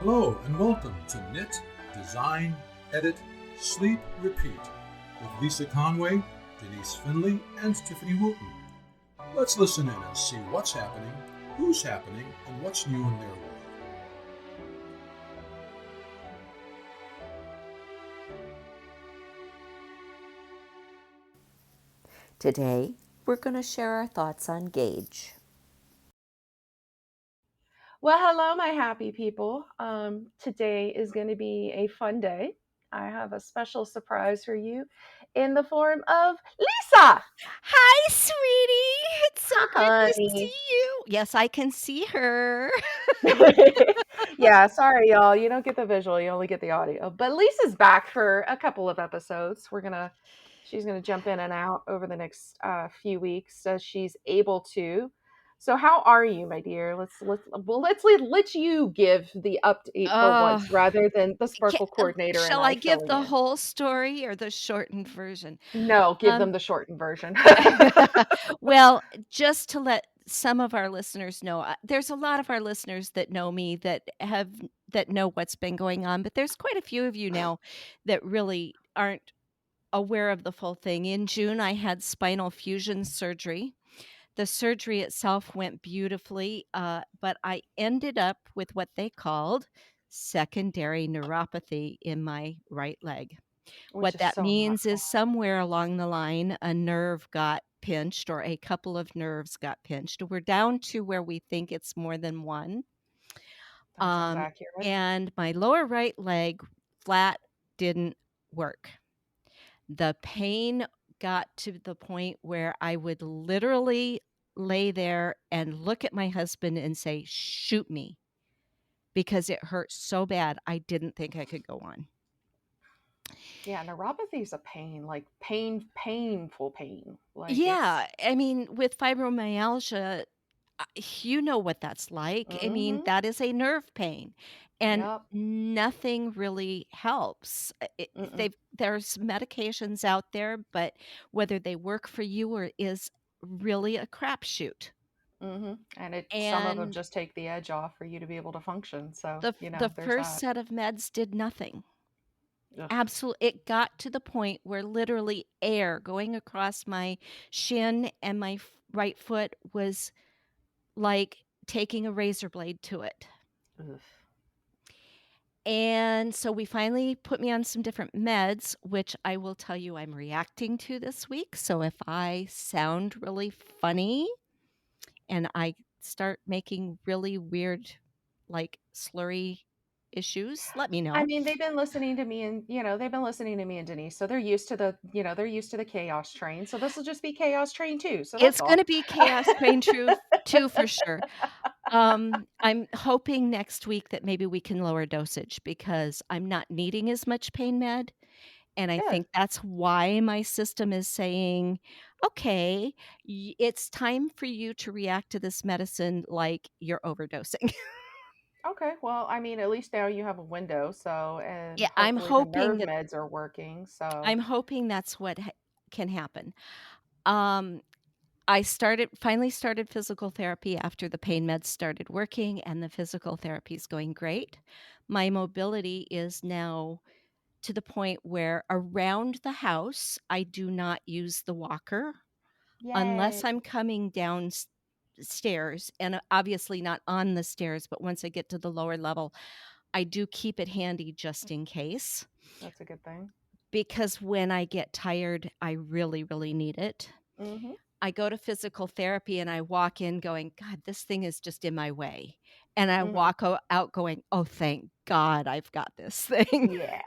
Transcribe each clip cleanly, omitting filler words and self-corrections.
Hello and welcome to Knit, Design, Edit, Sleep, Repeat with Lisa Conway, Denise Finley, and Tiffany Wooten. Let's listen in and see what's happening, who's happening, and what's new in their world. Today, we're going to share our thoughts on Gauge. Well, hello, my happy people. Today is going to be a fun day. I have a special surprise for you in the form of Lisa. Hi, sweetie. It's so good to see Honey. you. Yes, I can see her. Yeah, sorry, y'all. You don't get the visual, you only get the audio. But Lisa's back for a couple of episodes. She's gonna jump in and out over the next few weeks as she's able to. So, how are you, my dear? Let's let you give the update for Oh, once, rather than the Sparkle coordinator and shall I I give filling the in. whole story or the shortened version? No, give them Um, the shortened version. well, just to let some of our listeners know, there's a lot of our listeners that know me that know what's been going on, but there's quite a few of you now that really aren't aware of the full thing. In June, I had spinal fusion surgery. The surgery itself went beautifully, but I ended up with what they called secondary neuropathy in my right leg. Which What is that so not means is somewhere along the line, a nerve got pinched or a couple of nerves got pinched. We're down to where we think it's more than one. that sounds Um, accurate. and my lower right leg flat didn't work. The pain got to the point where I would literally lay there and look at my husband and say, "Shoot me," because it hurt so bad, I didn't think I could go on. Yeah, neuropathy is a pain, like painful pain. Like it's Yeah, I mean, with fibromyalgia, you know what that's like. I mean, mm-hmm. that is a nerve pain, and Yep. nothing really helps. Mm-mm. There's medications out there, but whether they work for you or is really a crapshoot. Mm-hmm. And some of them And just take the edge off for you to be able to function. So, the there's first that. set of meds did nothing. Ugh. Absolutely, it got to the point where literally air going across my shin and my right foot was like taking a razor blade to it. Ugh. And so we finally put me on some different meds, which I will tell you I'm reacting to this week. So if I sound really funny and I start making really weird, like slurry issues, let me I know. mean, they've been listening to me and Denise, so they're used to the chaos train. So this will just be chaos train too. So that's It's all. gonna be Chaos Train too for sure. I'm hoping next week that maybe we can lower dosage because I'm not needing as much pain med, and I Good. think that's why my system is saying, "Okay, it's time for you to react to this medicine like you're overdosing." Okay. Well, I mean, at least now you have a window. So, Yeah, and hopefully the nerve meds are working. So I'm hoping that's what can happen. Um, I finally started physical therapy after the pain meds started working, and the physical therapy is going great. My mobility is now to the point where around the house, I do not use the walker yay. unless I'm coming down stairs, and obviously not on the stairs, but once I get to the lower level, I do keep it handy just in case, That's a good thing. because when I get tired, I really, really need it. Mm-hmm. I go to physical therapy and I walk in going, "God, this thing is just in my way." And I Mm-hmm. walk out going, "Oh, thank God I've got this thing." Yeah.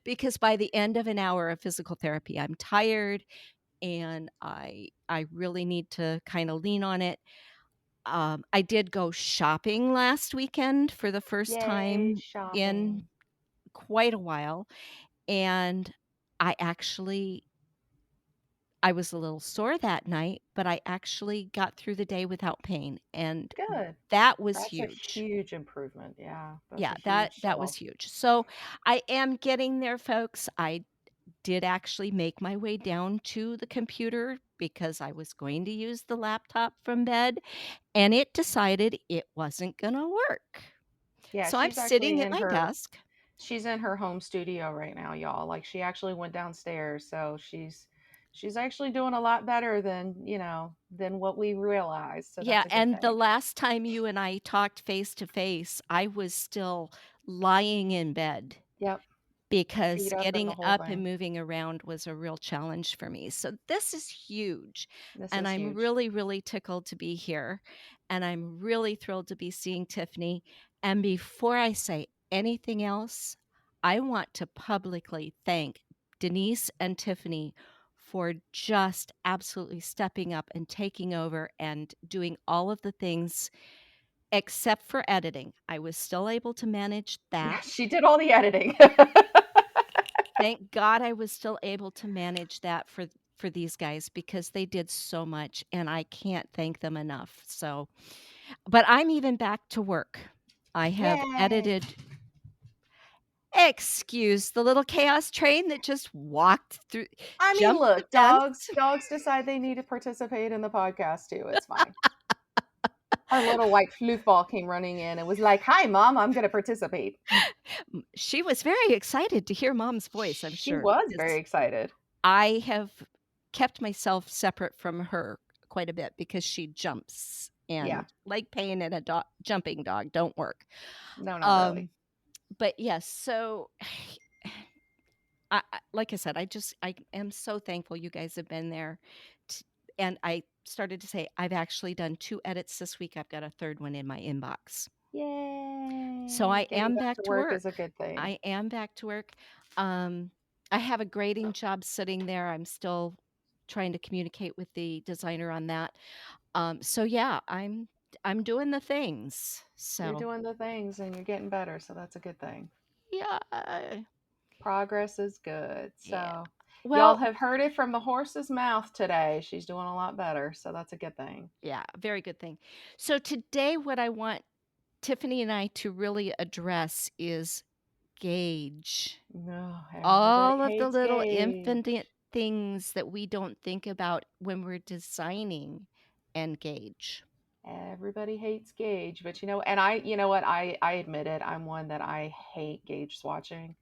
Because by the end of an hour of physical therapy, I'm tired and I really need to kinda lean on it. I did go shopping last weekend for the first Yay, time in shopping. quite a while, and I actually I was a little sore that night, but I actually got through the day without pain, and Good. that was That's a huge. huge improvement. Yeah, that's Yeah, a that huge that was solve. huge. So, I am getting there, folks. I did actually make my way down to the computer because I was going to use the laptop from bed, and it decided it wasn't gonna work. Yeah, So I'm she's actually sitting at in my her desk. she's in her home studio right now, y'all. Like she actually went downstairs, so she's actually doing a lot better than what we realized. So Yeah, that's a good and the thing. last time you and I talked face to face, I was still lying in bed Yep, because feet up and getting the whole up and thing. moving around was a real challenge for me. So this is huge, This and is I'm huge. really, really tickled to be here, and I'm really thrilled to be seeing Tiffany. And before I say anything else, I want to publicly thank Denise and Tiffany for just absolutely stepping up and taking over and doing all of the things except for editing. I was still able to manage Yeah, that. she did all the editing. Thank God I was still able to manage that for these guys because they did so much and I can't thank them enough. So, but I'm even back to work. I have Yay. edited excuse the little chaos train that just walked through I mean, jumped the look, fence. dogs decide they need to participate in the podcast too. It's fine. Our little white floofball came running in and was like, "Hi, mom, I'm going to participate." She was very excited to hear mom's voice, I'm She sure, was very because excited. I have kept myself separate from her quite a bit because she jumps Yeah. and leg pain and a jumping dog don't work. No, not really. Um, but yes, so like I said, I am so thankful you guys have been there. T And I started to say I've actually done 2 edits this week. I've got a 3rd one in my inbox. So I Yay. Getting am back back to to work is work. a good thing. I am back to work. Um, I have a grading job sitting there. I'm still trying to communicate with the designer on that. So yeah, I'm doing the things. You're So doing the things and you're getting better, so that's a good thing. yeah, Progress is good. yeah. So, y'all Well, have heard it from the horse's mouth today. She's doing a lot better, so that's a good thing. yeah, very good thing. So today, what I want Tiffany and I to really address is gauge. No, everybody All of the hates little Gage. infinite things that we don't think about when we're designing and gauge. Everybody hates Gage, but you know what? I admit it. I'm one that I hate Gage swatching.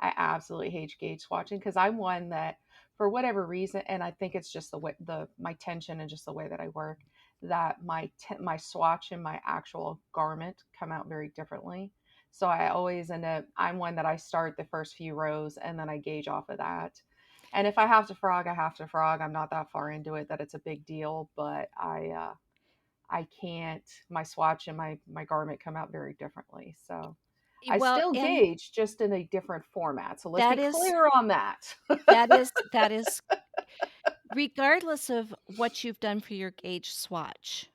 I absolutely hate gauge swatching because I'm one that, for whatever reason, and I think it's just the way my tension and just the way that I work, that my swatch and my actual garment come out very differently. So I always end up. I'm one that I start the first few rows and then I gauge off of that. And if I have to frog, I have to frog. I'm not that far into it that it's a big deal, but I can't. My swatch and my garment come out very differently. So I Well, still and gauge, just in a different format. So let's be that is clear on that. that is regardless of what you've done for your gauge swatch.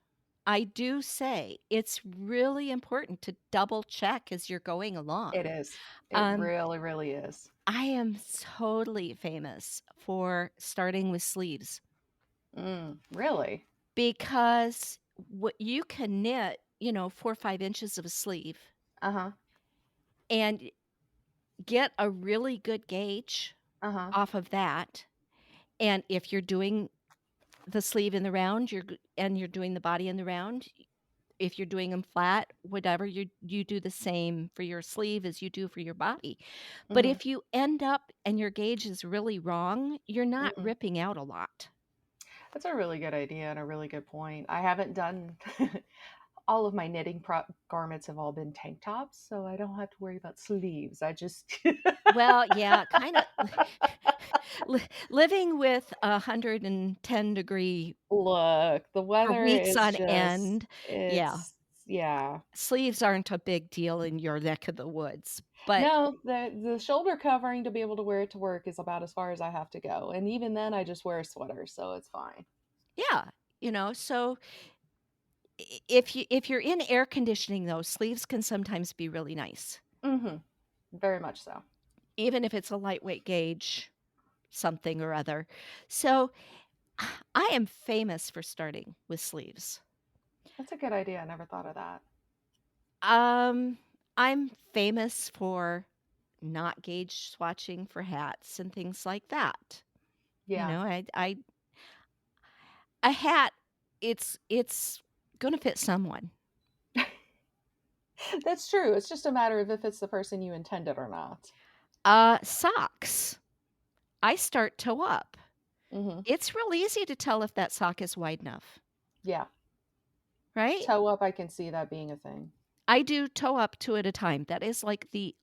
I do say it's really important to double check as you're going It along. is. It Um, really, really is. I am totally famous for starting with sleeves Really? because what you can knit, 4 or 5 inches of a sleeve Uh huh. and get a really good gauge Uh huh. off of that. And if you're doing the sleeve in the round, and you're doing the body in the round, if you're doing them flat, whatever, you do the same for your sleeve as you do for your body. But Mm-hmm. if you end up and your gauge is really wrong, you're not Mm-mm. ripping out a lot. That's a really good idea and a really good point. I haven't done all of my garments have all been tank tops, so I don't have to worry about sleeves. I just Well, yeah, kinda living with 110-degree look. The for weather weeks is on just end, yeah, it's yeah. sleeves aren't a big deal in your neck of the woods, but No, the shoulder covering to be able to wear it to work is about as far as I have to go. And even then I just wear a sweater, so it's fine. yeah, so if you're in air conditioning, though, sleeves can sometimes be really nice, Mhm. Very much so. even if it's a lightweight gauge, something or other. So, I am famous for starting with sleeves. That's a good idea. I never thought of that. Um, I'm famous for not gauge swatching for hats and things like that. Yeah. I a hat, it's gonna fit someone. That's true. It's just a matter of if it's the person you intended or not. Socks. I start toe up. Hmm. It's real easy to tell if that sock is wide enough, Yeah. right? Toe up, I can see that being a thing. I do toe up two at a time. That is like the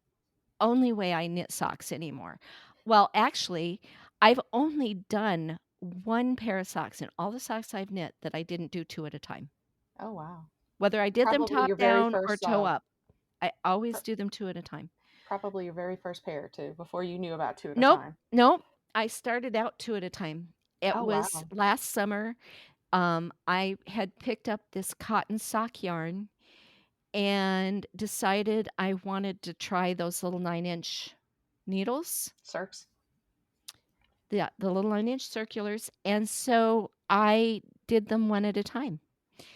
only way I knit socks anymore. Well, actually, I've only done one pair of socks in all the socks I've knit that I didn't do two at a time. Oh, wow. Whether I did them Probably top your very down or first, toe up, I pr- always do them two at a time. probably your very first pair too, before you knew about two at a Nope, time. nope. I started out two at a time. It Oh, was wow. last summer. I had picked up this cotton sock yarn and decided I wanted to try those little 9-inch needles. Circs. Yeah, the little 9-inch circulars, and so I did them one at a time,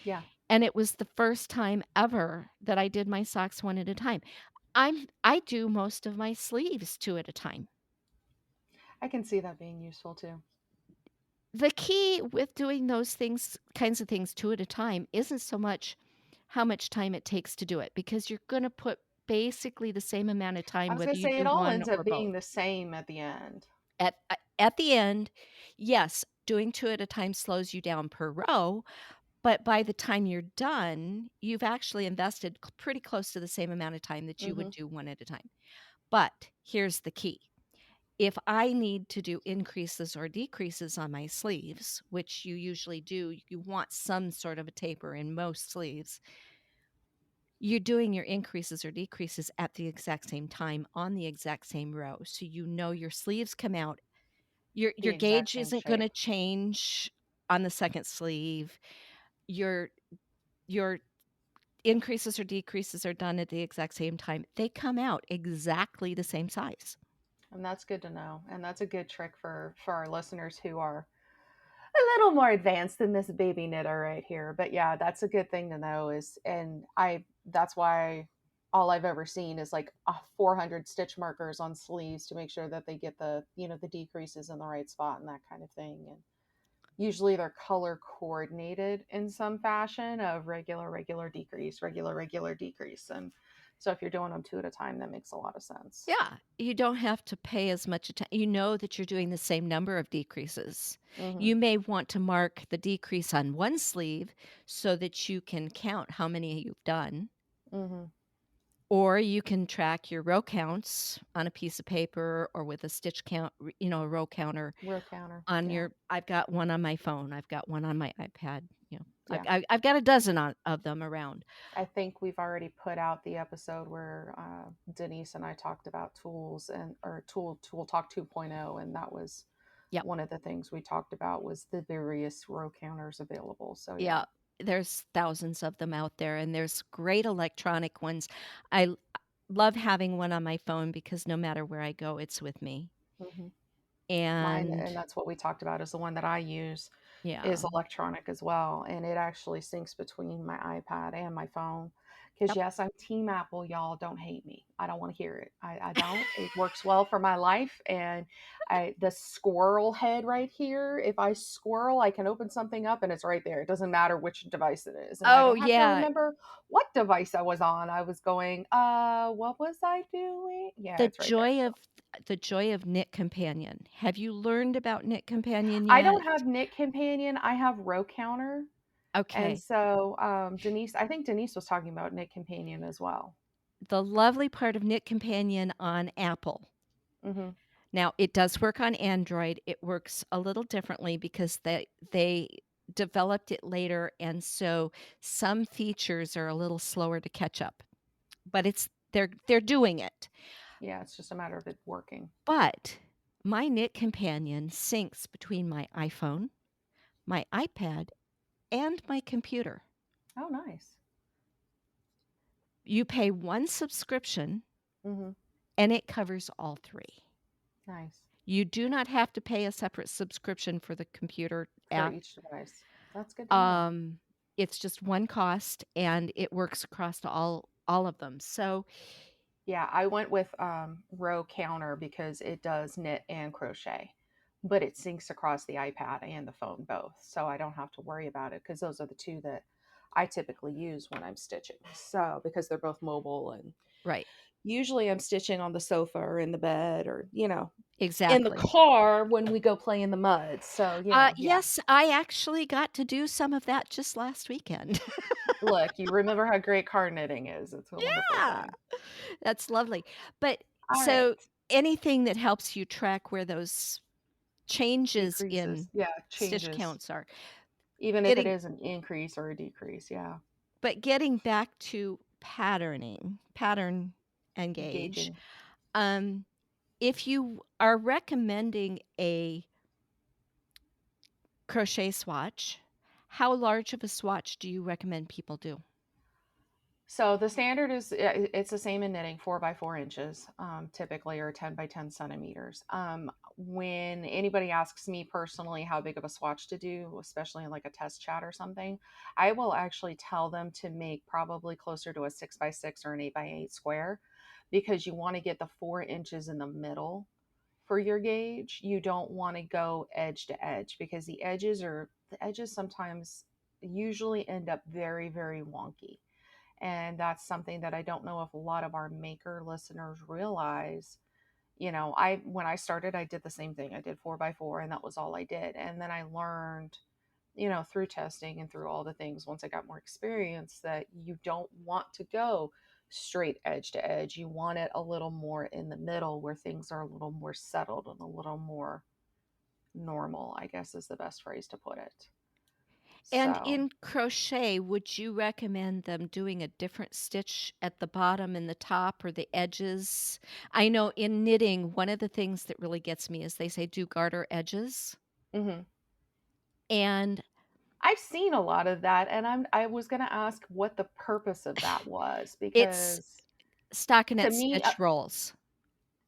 Yeah, and it was the first time ever that I did my socks one at a time. I do most of my sleeves two at a time. I can see that being useful too. The key with doing those things kinds of things two at a time isn't so much how much time it takes to do it, because you're gonna put basically the same amount of I time was whether gonna you say it do all one ends or up both. being the same at the end. At the end, yes, doing two at a time slows you down per row. But by the time you're done, you've actually invested pretty close to the same amount of time that you would Hmm. do one at a time. But here's the key. If I need to do increases or decreases on my sleeves, which you usually do, you want some sort of a taper in most sleeves, you're doing your increases or decreases at the exact same time on the exact same row. So you know your sleeves come out. The Your exact gauge same isn't going shape. to change on the second sleeve. Your your increases or decreases are done at the exact same time. They come out exactly the same size. And that's good to know. And that's a good trick for our listeners who are a little more advanced than this baby knitter right here. But yeah, that's a good thing to know is and I that's why all I've ever seen is like 400 stitch markers on sleeves to make sure that they get the, the decreases in the right spot and that kind of thing. And usually they're color coordinated in some fashion of regular, regular decrease, regular, regular decrease. And so if you're doing them two at a time, that makes a lot of sense. Yeah, you don't have to pay as much attention. You know that you're doing the same number of decreases. Hmm. You may want to mark the decrease on one sleeve so that you can count how many you've done, Hmm. or you can track your row counts on a piece of paper or with a stitch count, a row counter Row counter. on Yeah. your. I've got one on my phone. I've got one on my iPad. Yeah. I've got a dozen of them around. I think we've already put out the episode where Denise and I talked about tools and or tool talk 2.0, and that was Yep. one of the things we talked about was the various row counters available. So yeah. Yeah, there's thousands of them out there, and there's great electronic ones. I love having one on my phone because no matter where I go, it's with me. Hmm. Mine, And and that's what we talked about, is the one that I use is yeah. electronic as well, and it actually syncs between my iPad and my phone. Because Yep. yes, I'm Team Apple, y'all. Don't hate me. I don't want to hear it. I don't. It works well for my life, and the squirrel head right here. If I squirrel, I can open something up, and it's right there. It doesn't matter which device it is, and I Oh don't have to yeah, remember what device I was on. I was going, what was I doing? Yeah, the it's right there. joy So. of the joy of Knit Companion. Have you learned about Knit Companion I yet? don't have Knit Companion. I have Row Counter. And Okay. so Denise, I think Denise was talking about Knit Companion as well. The lovely part of Knit Companion on Apple. Hmm. Now, it does work on Android. It works a little differently because they developed it later, and so some features are a little slower to catch up. But they're doing it. Yeah, it's just a matter of it working. But my Knit Companion syncs between my iPhone, my iPad, and my computer. Oh, nice. You pay one subscription Hmm. and it covers all three. Nice You do not have to pay a separate subscription for the computer for app. each device. That's good to know. Um, it's just one cost and it works across to all of them. So, Yeah, I went with Row Counter because it does knit and crochet, but it syncs across the iPad and the phone both, so I don't have to worry about it because those are the two that I typically use when I'm stitching. So, because they're both mobile, and Right. usually I'm stitching on the sofa or in the bed, or, in the Exactly. car when we go play in the mud. So, yeah. Yes, I actually got to do some of that just last weekend. Look, you remember how great car knitting is. It's a wonderful Yeah, thing. that's lovely. But All right. so anything that helps you track where those changes Decreases. in Yeah, stitch changes. counts are. Even if it Getting is an increase or a decrease. Yeah. but getting back to pattern and gauge, Gauging. um, if you are recommending a crochet swatch, how large of a swatch do you recommend people do? So the standard is, it's the same in knitting, 4 by 4 inches, typically, or 10 by 10 centimeters. When anybody asks me personally how big of a swatch to do, especially in like a test chat or something, I will actually tell them to make probably closer to a 6 by 6 or an 8 by 8 square, because you want to get the 4 inches in the middle for your gauge. You don't want to go edge to edge, because the edges sometimes usually end up very, very wonky. And that's something that I don't know if a lot of our maker listeners realize. I when I started, I did the same thing. I did 4 by 4, and that was all I did. And then I learned, through testing and through all the things, once I got more experience, that you don't want to go straight edge to edge. You want it a little more in the middle, where things are a little more settled and a little more normal, I guess is the best phrase to put it. And So, in crochet, would you recommend them doing a different stitch at the bottom and the top or the edges? I know in knitting, one of the things that really gets me is they say do garter edges. mhm. And I've seen a lot of that, and I was gonna ask what the purpose of that was, it's because to stockinette me, stitch rolls.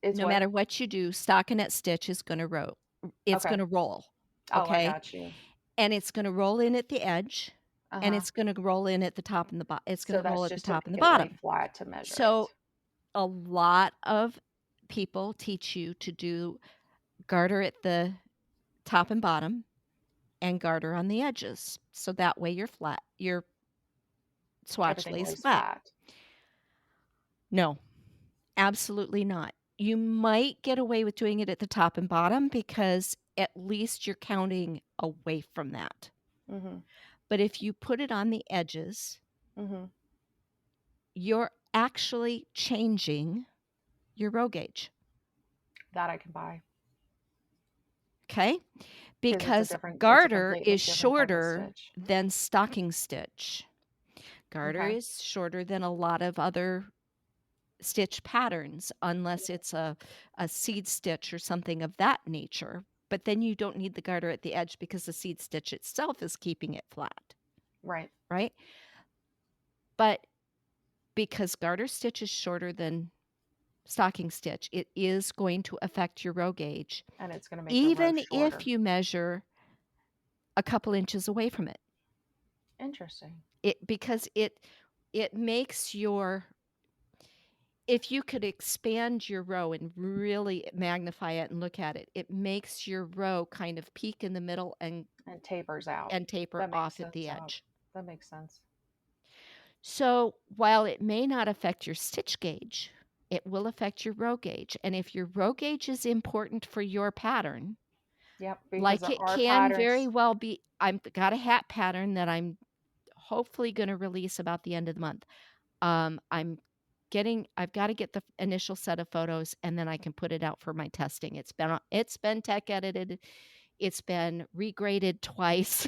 it's No what? matter what you do, stockinette stitch is gonna it's Okay. gonna roll, Oh, I okay? got you. And it's gonna roll in at the edge, and Uh-huh. it's gonna roll in at the top and it's So gonna that's roll at the just to top and make the it lay bottom. flat to measure So, it. a lot of people teach you to do garter at the top and bottom and garter on the edges, so that way your swatch Everything lays lays flat. flat. No, absolutely not. You might get away with doing it at the top and bottom because at least you're counting away from that. Mhm. But if you put it on the edges, Mhm. you're actually changing your row gauge, That I can buy, okay? because Because it's a garter completely is different type of shorter stitch. than stocking stitch. Garter Okay. is shorter than a lot of other stitch patterns unless it's a seed stitch or something of that nature, but then you don't need the garter at the edge because the seed stitch itself is keeping it flat, Right. right? But because garter stitch is shorter than stocking stitch, it is going to affect your row gauge, And it's gonna make the row even if shorter. you measure a couple inches away from it. Interesting. Because it makes your if you could expand your row and really magnify it and look at it, it makes your row kind of peak in the middle And tapers out. and taper That makes off at sense the out. edge. That makes sense. So while it may not affect your stitch gauge, it will affect your row gauge. And if your row gauge is important for your pattern, Yep, because like there it are can very patterns. well be, I've got a hat pattern that I'm hopefully going to release about the end of the month. I'm I've got to get the initial set of photos and then I can put it out for my testing. It's been tech edited. It's been regraded twice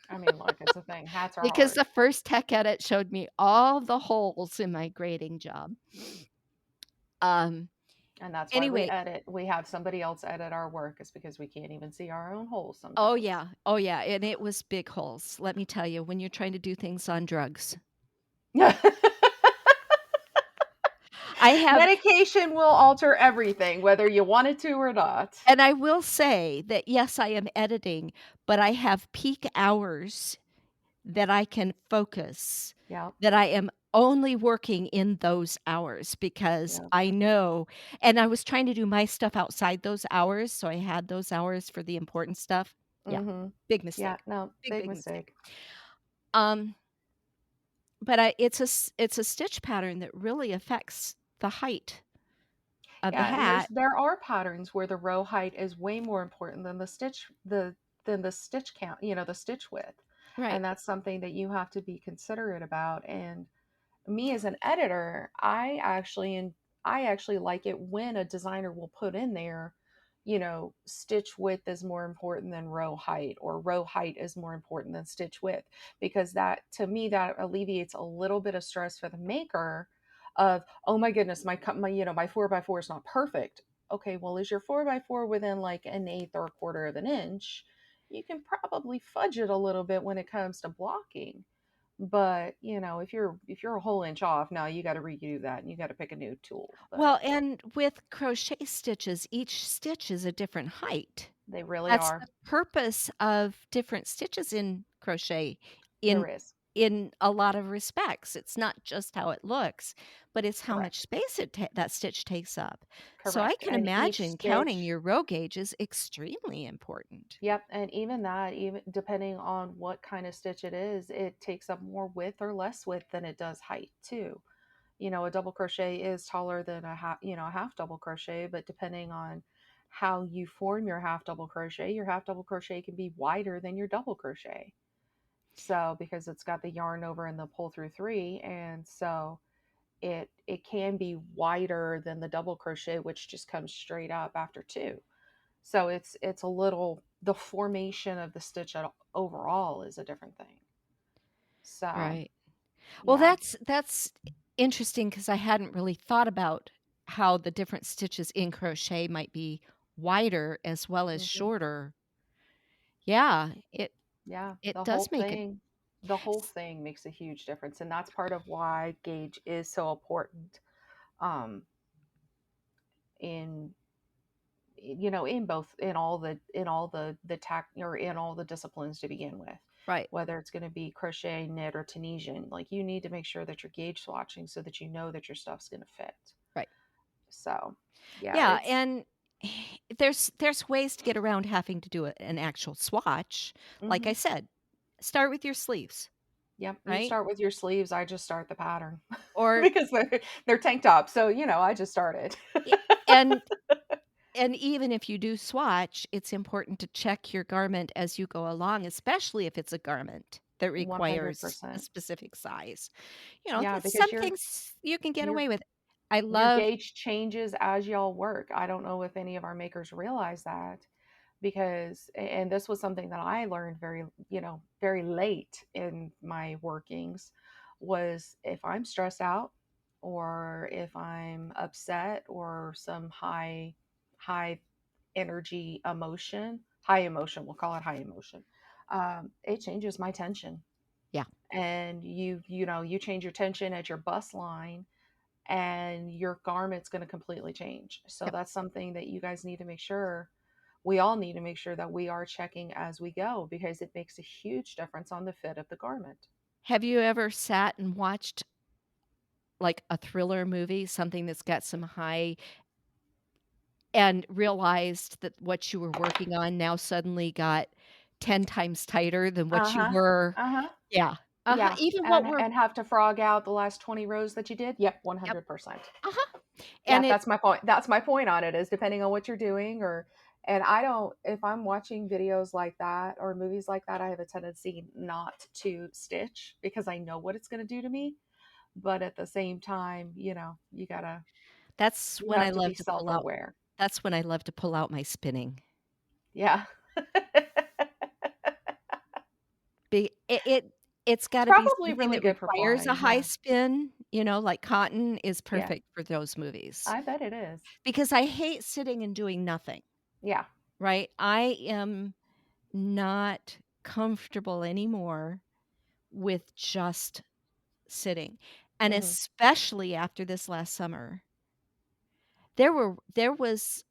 I mean, look, it's a thing. Hats are because hard. the first tech edit showed me all the holes in my grading job. Um And that's why we anyway, edit. We have somebody else edit our work, is because we can't even see our own holes oh sometimes. yeah. Oh yeah, and it was big holes. Let me tell you, when you're trying to do things on drugs. I have Medication will alter everything, whether you want it to or not. And I will say that, yes, I am editing, but I have peak hours that I can focus, Yep. that I am only working in those hours because Yep. I know and I was trying to do my stuff outside those hours, so I had those hours for the important stuff. Yeah, Mm-hmm. big Yeah. mistake. No, Big, big big mistake. mistake. Um, but it's a stitch pattern that really affects the height of the Yeah, and hat. there are patterns where the row height is way more important than the stitch count, the stitch width. Right. And that's something that you have to be considerate about. And me as an editor, I actually like it when a designer will put in there, stitch width is more important than row height, or row height is more important than stitch width, because that, to me, that alleviates a little bit of stress for the maker of, oh my goodness, my 4x4 is not perfect. Okay, well, is your 4x4 within like an eighth or a quarter of an inch? You can probably fudge it a little bit when it comes to blocking. But, if you're a whole inch off, now you got to redo that and you got to pick a new tool. But Well, and with crochet stitches, each stitch is a different height. they really That's are. the purpose of different stitches in crochet in There is. in a lot of respects. It's not just how it looks, but it's how much Correct. space that stitch takes up. So I Correct. can And each imagine counting stitch, your row gauge is extremely important. yep. And even that, even depending on what kind of stitch it is, it takes up more width or less width than it does height too. A double crochet is taller than a half double crochet, but depending on how you form your half double crochet can be wider than your double crochet. So because it's got the yarn over and the pull through three, and so it can be wider than the double crochet, which just comes straight up after two. So it's a little, the formation of the stitch overall is a different thing. So Right. Well, yeah. that's interesting because I hadn't really thought about how the different stitches in crochet might be wider as well as Hmm. shorter. Yeah, Yeah, it the does whole make it. thing, the whole thing makes a huge difference, and that's part of why gauge is so important, um, in in both, in all the tack, or in all the disciplines to begin with, Right, whether it's going to be crochet, knit, or Tunisian. Like, you need to make sure that you're gauge swatching so that you know that your stuff's going to fit. right. So yeah, Yeah, it's. and there's ways to get around having to do an actual swatch. Like I Hmm. said, start with your sleeves, Yep, you right? start with your sleeves. I just start the pattern Or because they're tank tops, so I just started. y- and and even if you do swatch, it's important to check your garment as you go along, especially if it's a garment that requires a 100%. there's size. Yeah, There's because some your things you can get your away with. I your love gauge changes as y'all work. I don't know if any of our makers realize that, because and this was something that I learned very late in my workings, was if I'm stressed out, or if I'm upset, or some high energy emotion, high emotion, we'll call it high emotion, it changes my tension. yeah, And you change your tension at your bust line, and your garment's going to completely change. So yep. that's something that you guys need to make sure, we all need to make sure that we are checking as we go, because it makes a huge difference on the fit of the garment. Have you ever sat and watched, like, a thriller movie, something that's got some high and realized that what you were working on now suddenly got 10 times tighter than what you Uh-huh. were. Uh-huh. Yeah. Uh-huh, Yeah. even what And we're. have to frog out the last 20 rows that you did? Yep, Yep. 100%. Uh-huh, Yeah, and it. that's my point. That's my point on it, is depending on what you're doing, or and I don't, if I'm watching videos like that or movies like that, I have a tendency not to stitch because I know what it's going to do to me. But at the same time, That's you when I have to be love to pull out self-aware. that's when I love to pull out my spinning. Yeah. It's It's gotta be probably something really that good for requires a flying. high Yeah. spin, like cotton is Yeah. perfect for those movies, I bet it is. because I hate sitting and doing nothing, Yeah. right? I am not comfortable anymore with just sitting, and Hmm. especially after this last summer. There was,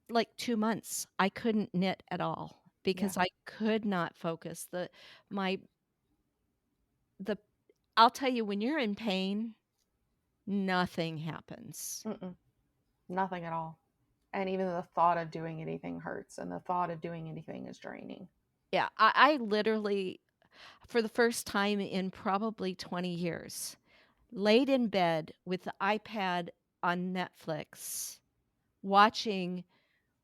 like, 2 months I couldn't knit at all Yeah. because I could not focus. My the I'll tell you, when you're in pain, nothing happens. Mm-mm. Nothing at all. And even the thought of doing anything hurts, and the thought of doing anything is draining. Yeah, I literally, for the first time in probably 20 years, laid in bed with the iPad on Netflix, watching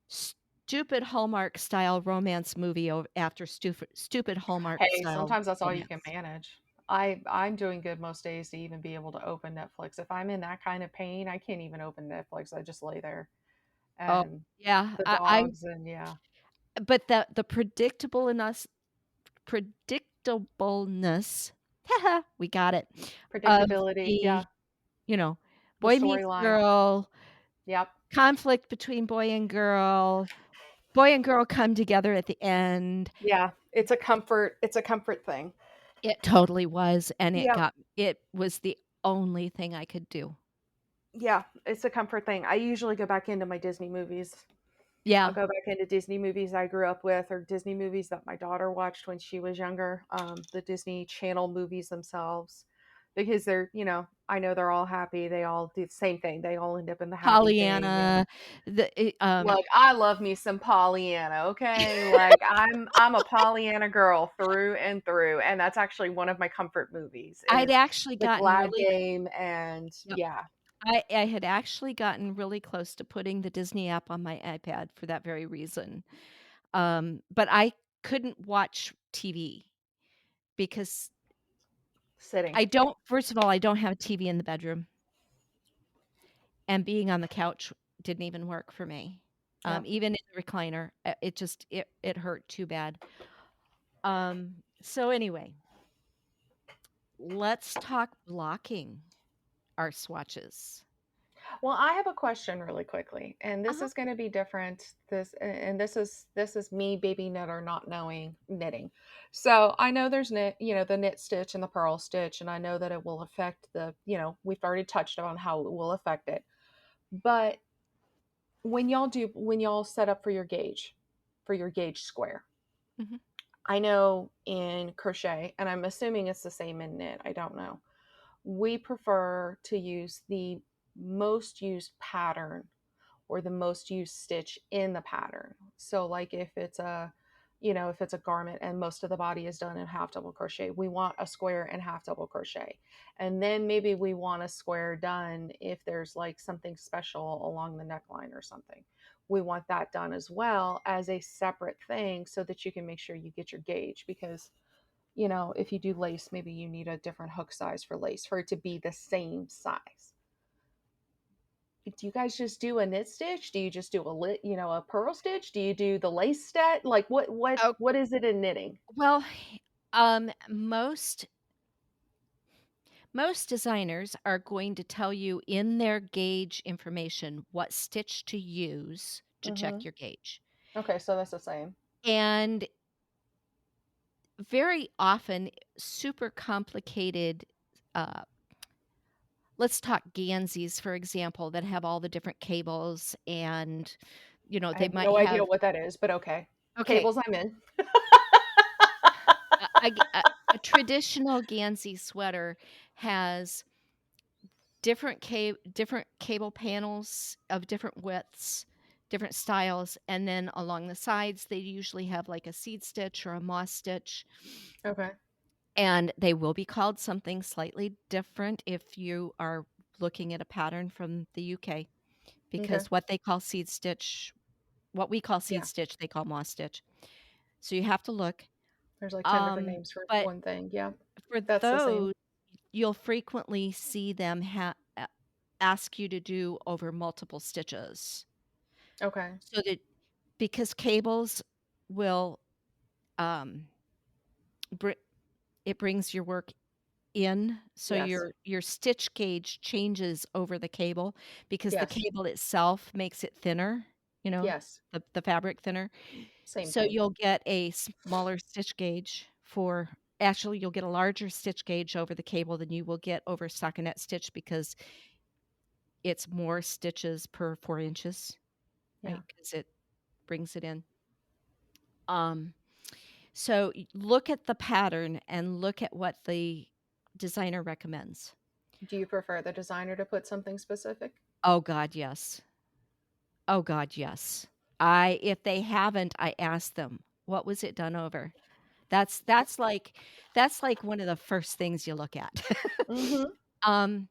stupid Hallmark style romance movie after stupid Hallmark Hey, style sometimes that's all you can romance. manage. I'm doing good most days to even be able to open Netflix. If I'm in that kind of pain, I can't even open Netflix. I just lay there Oh, and yeah, the I dogs and yeah, but the predictableness, we got it, of predictability. the, Yeah, you know, the boy meets storyline. girl, Yep. conflict between boy and girl come together at the end. Yeah, it's a comfort. It's a comfort thing. It totally was, and Yep. it was the only thing I could do. Yeah, it's a comfort thing. I usually go back into my Disney movies. I'll Yeah, go back into Disney movies I grew up with or Disney movies that my daughter watched when she was younger, the Disney Channel movies themselves, because they're, I know they're all happy. They all do the same thing. They all end up in the happy thing. And Pollyanna, look, I love me some Pollyanna, okay? Like I'm a Pollyanna girl through and through, and that's actually one of my comfort movies I'd is actually The gotten Glad really Game and Yep. yeah. I had actually gotten really close to putting the Disney app on my iPad for that very reason. But I couldn't watch TV because Sitting. I don't first of all, I don't have a TV in the bedroom, and being on the couch didn't even work for me. Yeah. Even in the recliner, it hurt too bad. So anyway, let's talk blocking our swatches. Well, I have a question really quickly, and this Uh-huh. is going to be different. This is me, baby knitter, not knowing knitting. So I know there's knit, the knit stitch and the purl stitch, and I know that it will affect we've already touched on how it will affect it. But when y'all set up for your gauge square, Mhm. I know in crochet, and I'm assuming it's the same in knit. I don't know. We prefer to use the most used pattern or the most used stitch in the pattern. So like if it's a garment and most of the body is done in half double crochet, we want a square and half double crochet. And then maybe we want a square done if there's like something special along the neckline or something. We want that done as well as a separate thing so that you can make sure you get your gauge because if you do lace, maybe you need a different hook size for lace for it to be the same size. Do you guys just do a knit stitch? Do you just do a purl stitch? Do you do the lace stitch? Like Oh, what is it in knitting? well, most designers are going to tell you in their gauge information what stitch to use to check Mhm. your gauge. Okay, so that's the same. And very often, super complicated, uh, let's talk Ganzis, for example, that have all the different cables and, I they have might no idea have, what that is, but okay. okay, Cables I'm in. a traditional Ganzi sweater has different cable panels of different widths, different styles, and then along the sides, they usually have like a seed stitch or a moss stitch, Okay. and they will be called something slightly different if you are looking at a pattern from the UK, Okay. because what we call seed Yeah. stitch, they call moss stitch. So you have to look. There's like 10 different names for But one thing. Yeah. for That's the same. those, you'll frequently see them ask you to do over multiple stitches. Okay. So that because cables will, um, br it brings your work in, so Yes. your stitch gauge changes over the cable because the Yes. cable itself makes it thinner, Yes. the fabric thinner. Same So thing. you'll get a smaller stitch gauge for actually, you'll get a larger stitch gauge over the cable than you will get over stockinette stitch because it's more stitches per 4 inches, Yeah. right? Because it brings it in. Um, so look at the pattern and look at what the designer recommends. Do you prefer the designer to put something specific? Oh god, yes. Oh god, yes. I If they haven't, I ask them, "What was it done over?" That's like one of the first things you look at. Mhm. Um,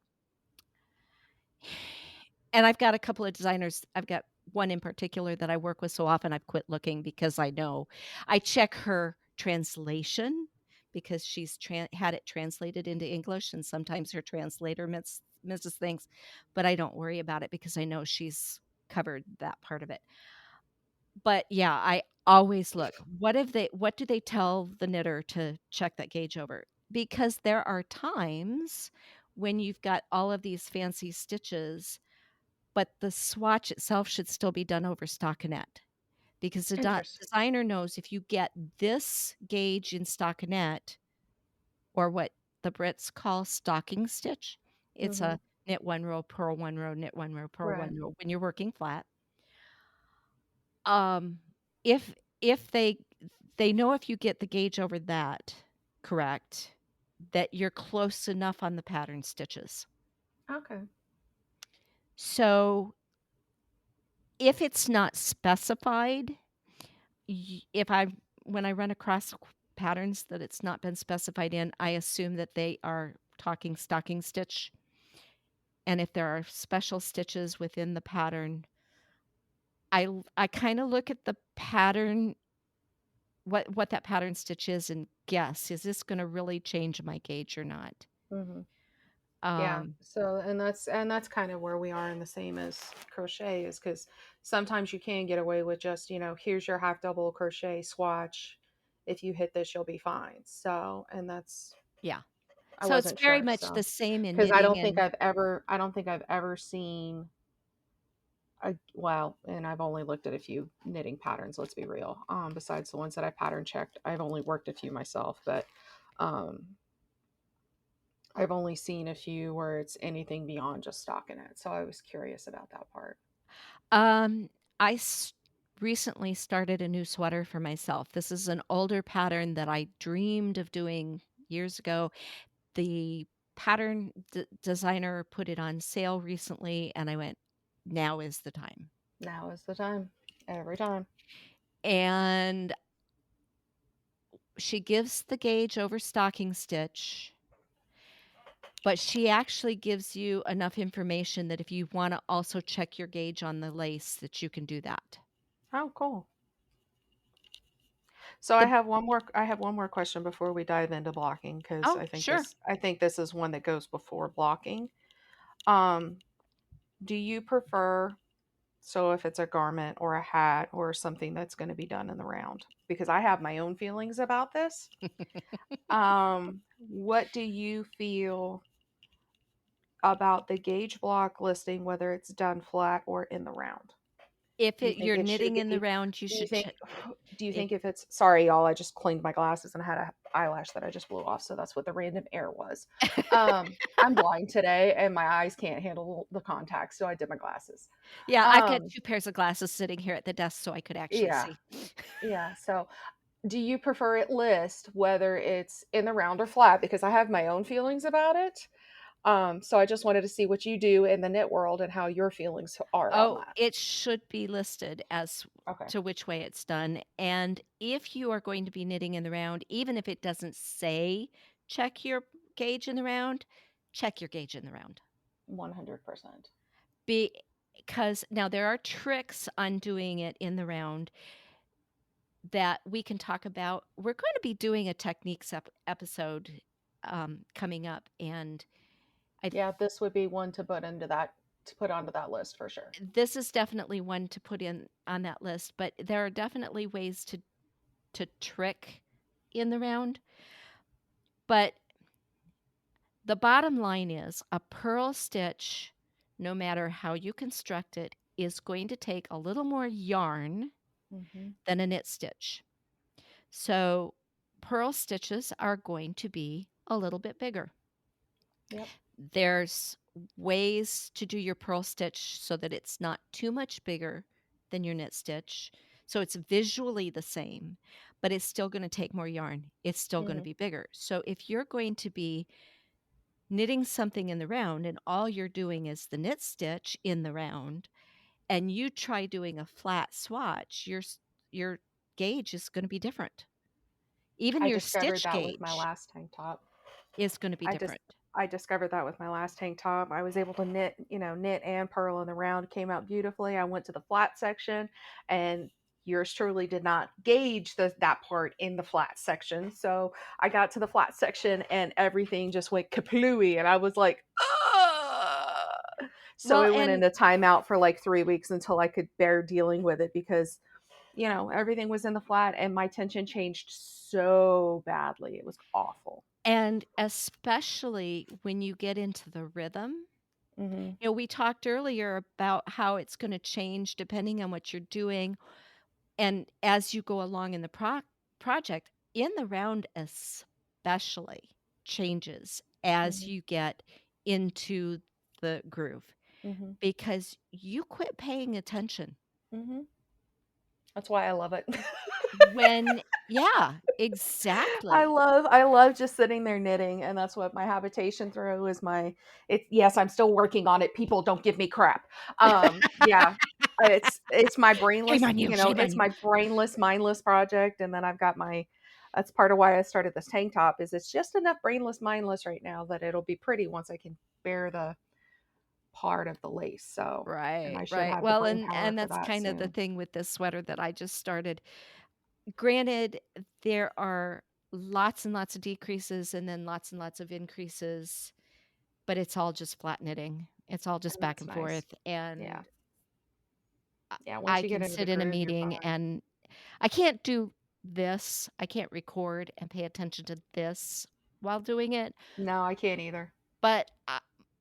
and I've got a couple of designers. I've got one in particular that I work with so often I've quit looking because I know. I check her translation because she's had it translated into English, and sometimes her translator misses things, but I don't worry about it because I know she's covered that part of it. But yeah, I always look. What do they tell the knitter to check that gauge over? Because there are times when you've got all of these fancy stitches, but the swatch itself should still be done over stockinette, because the Interesting. designer knows if you get this gauge in stockinette, or what the Brits call stocking stitch, it's Mhm. a knit 1 row, purl 1 row, knit 1 row, purl Right. 1 row when you're working flat. Um, if if they know if you get the gauge over that correct, that you're close enough on the pattern stitches. Okay. So, if it's not specified, if I when I run across patterns that it's not been specified in, I assume that they are talking stocking stitch, and if there are special stitches within the pattern, I kinda look at the pattern, what that pattern stitch is, and guess, "Is this gonna really change my gauge or not?" Mhm. Yeah. Um, So, and that's kind of where we are in the same as crochet is because sometimes you can get away with just, here's your half double crochet swatch. If you hit this, you'll be fine. So, and yeah. I So it's wasn't very sure. much the So, same in because I knitting don't think and I've ever seen well, and I've only looked at a few knitting patterns, let's be real. Besides the ones that I pattern checked, I've only worked a few myself, but um I've only seen a few where it's anything beyond just stockinette. So I was curious about that part. Um, I recently started a new sweater for myself. This is an older pattern that I dreamed of doing years ago. The pattern designer put it on sale recently, and I went, now is the time. Now is the time. Every time. And she gives the gauge over stocking stitch, but she actually gives you enough information that if you want to also check your gauge on the lace, that you can do that. Oh, cool. So The I have one more question before we dive into blocking because Oh, I think sure. this is one that goes before blocking. Um, do you prefer so if it's a garment or a hat or something that's going to be done in the round? Because I have my own feelings about this. What do you feel about the gauge block listing, whether it's done flat or in the round? If Do you think you're it should knitting in the be? round, you Do you should think? Do you if think if it's sorry, y'all? I just cleaned my glasses and I had a eyelash that I just blew off, so that's what the random air was. I'm blind today, and my eyes can't handle the contact, so I did my glasses. Yeah, I've got Um, 2 pairs of glasses sitting here at the desk so I could actually yeah, see. yeah. So, do you prefer it list whether it's in the round or flat? Because I have my own feelings about it. So I just wanted to see what you do in the knit world and how your feelings are on Oh, that. it should be listed as Okay, to which way it's done, and if you are going to be knitting in the round, even if it doesn't say, "Check your gauge in the round," check your gauge in the round. 100%. Because now there are tricks on doing it in the round that we can talk about. We're going to be doing a techniques episode, coming up, and I Yeah, this would be one to put onto that list for sure. this is definitely one to put in on that list, but there are definitely ways to trick in the round. But the bottom line is a purl stitch, no matter how you construct it, is going to take a little more yarn Mhm. than a knit stitch. So purl stitches are going to be a little bit bigger. Yep. There's ways to do your purl stitch so that it's not too much bigger than your knit stitch. So it's visually the same, but it's still going to take more yarn. It's still going to Mhm. be bigger. So if you're going to be knitting something in the round and all you're doing is the knit stitch in the round and you try doing a flat swatch, your gauge is going to be different. Even I your discovered stitch that with my gauge last tank top. is gonna be I just different. I discovered that with my last tank top. I was able to knit and purl in the round. Came out beautifully. I went to the flat section, and yours truly did not gauge that part in the flat section. So I got to the flat section, and everything just went kaplooey, and I was like, ugh. So Well, it went and into timeout for like 3 weeks until I could bear dealing with it because everything was in the flat, and my tension changed so badly. It was awful. especially when you get into the rhythm. Hmm. We talked earlier about how it's gonna change depending on what you're doing, and as you go along in the project, in the round especially changes as Hmm. you get into the groove, Hmm. because you quit paying attention. Hmm. That's why I love it. When Yeah, exactly. I love just sitting there knitting, and that's what my habitation throw is my yes, I'm still working on it. People don't give me crap. Yeah. It's my Shame on you, shame on it's you. my brainless, mindless project, and then I've got my that's part of why I started this tank top is it's just enough brainless, mindless right now that it'll be pretty once I can bear the part of the lace. So, and Right, I should right. have the Well, brain and power for that's that kind of the soon. thing with this sweater that I just started. Granted, there are lots and lots of decreases and then lots and lots of increases, but it's all just flat knitting. It's all just And back that's and nice. forth, Yeah. and I Yeah, once I you get can into the sit in a groove, you're meeting fine. and I can't do this. I can't record and pay attention to this while doing it, No, I can't either. but,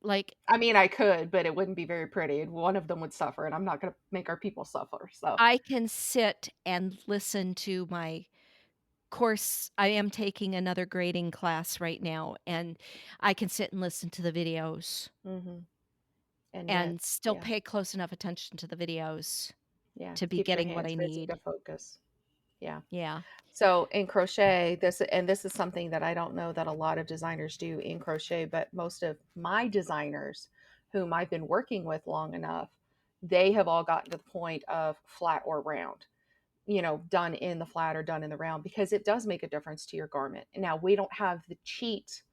like, I mean, I could, but it wouldn't be very pretty. One of them would suffer, and I'm not gonna make our people suffer. So, I can sit and listen to my course. I am taking another grading class right now, and I can sit and listen to the videos hmm and knit. and still Yeah, pay close enough attention to the videos yeah, to be keeps your getting what hands I busy to need. focus. Yeah. Yeah. So in crochet, this is something that I don't know that a lot of designers do in crochet, but most of my designers whom I've been working with long enough, they have all gotten to the point of flat or round. Done in the flat or done in the round because it does make a difference to your garment. Now, we don't have the cheat,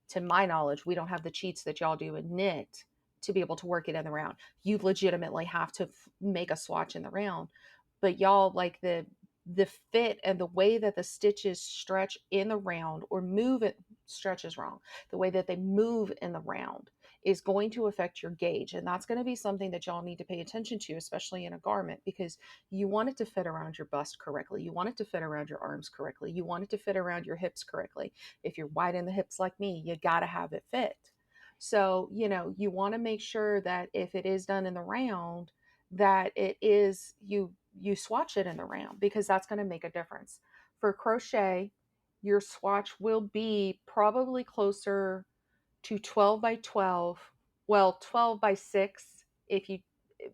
to my knowledge, we don't have the cheats that y'all do in knit to be able to work it in the round. You legitimately have to make a swatch in the round, but y'all like the fit and the way that the stitches stretch in the round or move it stretch is wrong. The way that they move in the round is going to affect your gauge, and that's going to be something that y'all need to pay attention to, especially in a garment, because you want it to fit around your bust correctly. You want it to fit around your arms correctly. You want it to fit around your hips correctly. If you're wide in the hips like me, you got to have it fit. So, you want to make sure that if it is done in the round, that it is you swatch it in the round because that's going to make a difference. For crochet, your swatch will be probably closer to 12 by 12. Well, 12 by 6 if you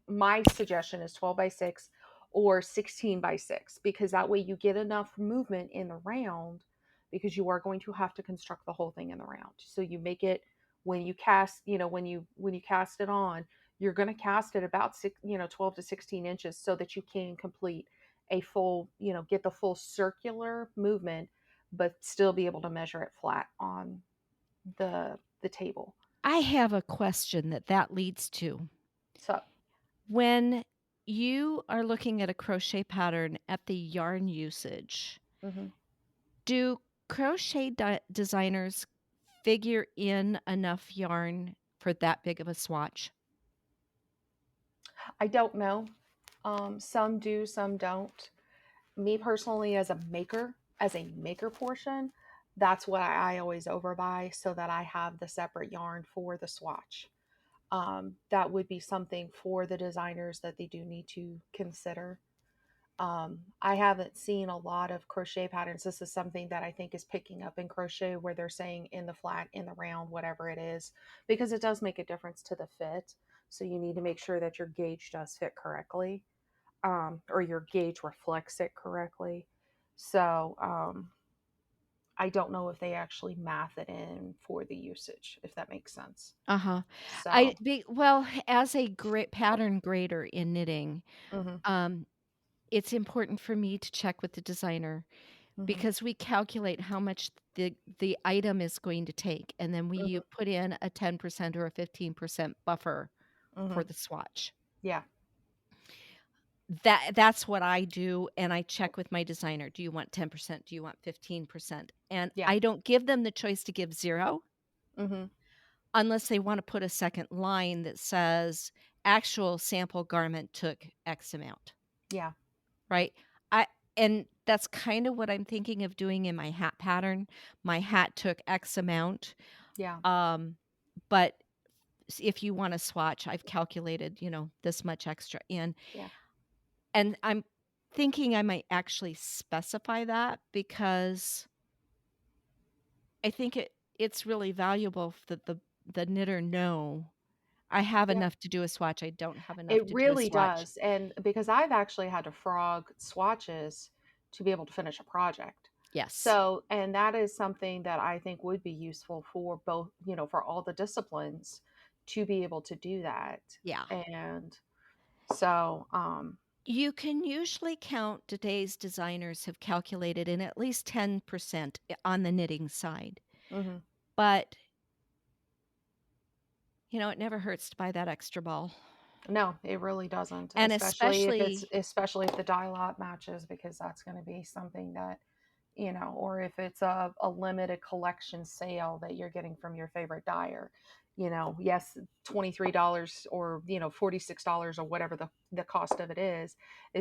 my suggestion is 12 by 6 or 16 by 6 because that way you get enough movement in the round because you are going to have to construct the whole thing in the round. So you make it when you cast, when you cast it on, you're going to cast it about 12 to 16 inches so that you can complete a full, get the full circular movement but still be able to measure it flat on the table. I have a question that leads to. So, When you are looking at a crochet pattern at the yarn usage, mhm. do crochet designers figure in enough yarn for that big of a swatch? I don't know. Some do, some don't. Me personally, as a maker portion, that's what I always overbuy so that I have the separate yarn for the swatch. That would be something for the designers that they do need to consider. I haven't seen a lot of crochet patterns. This is something that I think is picking up in crochet where they're saying in the flat, in the round, whatever it is, because it does make a difference to the fit. So you need to make sure that your gauge does fit correctly, or your gauge reflects it correctly. So I don't know if they actually math it in for the usage, if that makes sense. Uh-huh. So, Well, as a great pattern grader in knitting, mhm, um, it's important for me to check with the designer. Mhm. because we calculate how much the item is going to take, and then you Mhm. put in a 10% or a 15% buffer for Mhm. the swatch. Yeah. That's what I do, and I check with my designer. Do you want 10%? Do you want 15%? And Yeah. I don't give them the choice to give 0 Mhm. unless they wanna put a second line that says, "Actual sample garment took X amount," Yeah. right? I and that's kinda what I'm thinking of doing in my hat pattern. My hat took X amount, Yeah. um, but if you want a swatch, I've calculated, this much extra in. Yeah. And I'm thinking I might actually specify that because I think it's really valuable that the knitter know, I have Yeah. enough to do a swatch, I don't have enough It to do a really swatch. does, and because I've actually had to frog swatches to be able to finish a project. Yes. So, and that is something that I think would be useful for both, for all the disciplines to be able to do that. Yeah. And so, You can usually count today's designers have calculated in at least 10% on the knitting side, mhm. but, it never hurts to buy that extra ball. No, it really doesn't, And especially especially if the dye lot matches, because that's going to be something that, or if it's a limited collection sale that you're getting from your favorite dyer. Yes, $23 or, $46 or whatever the cost of it is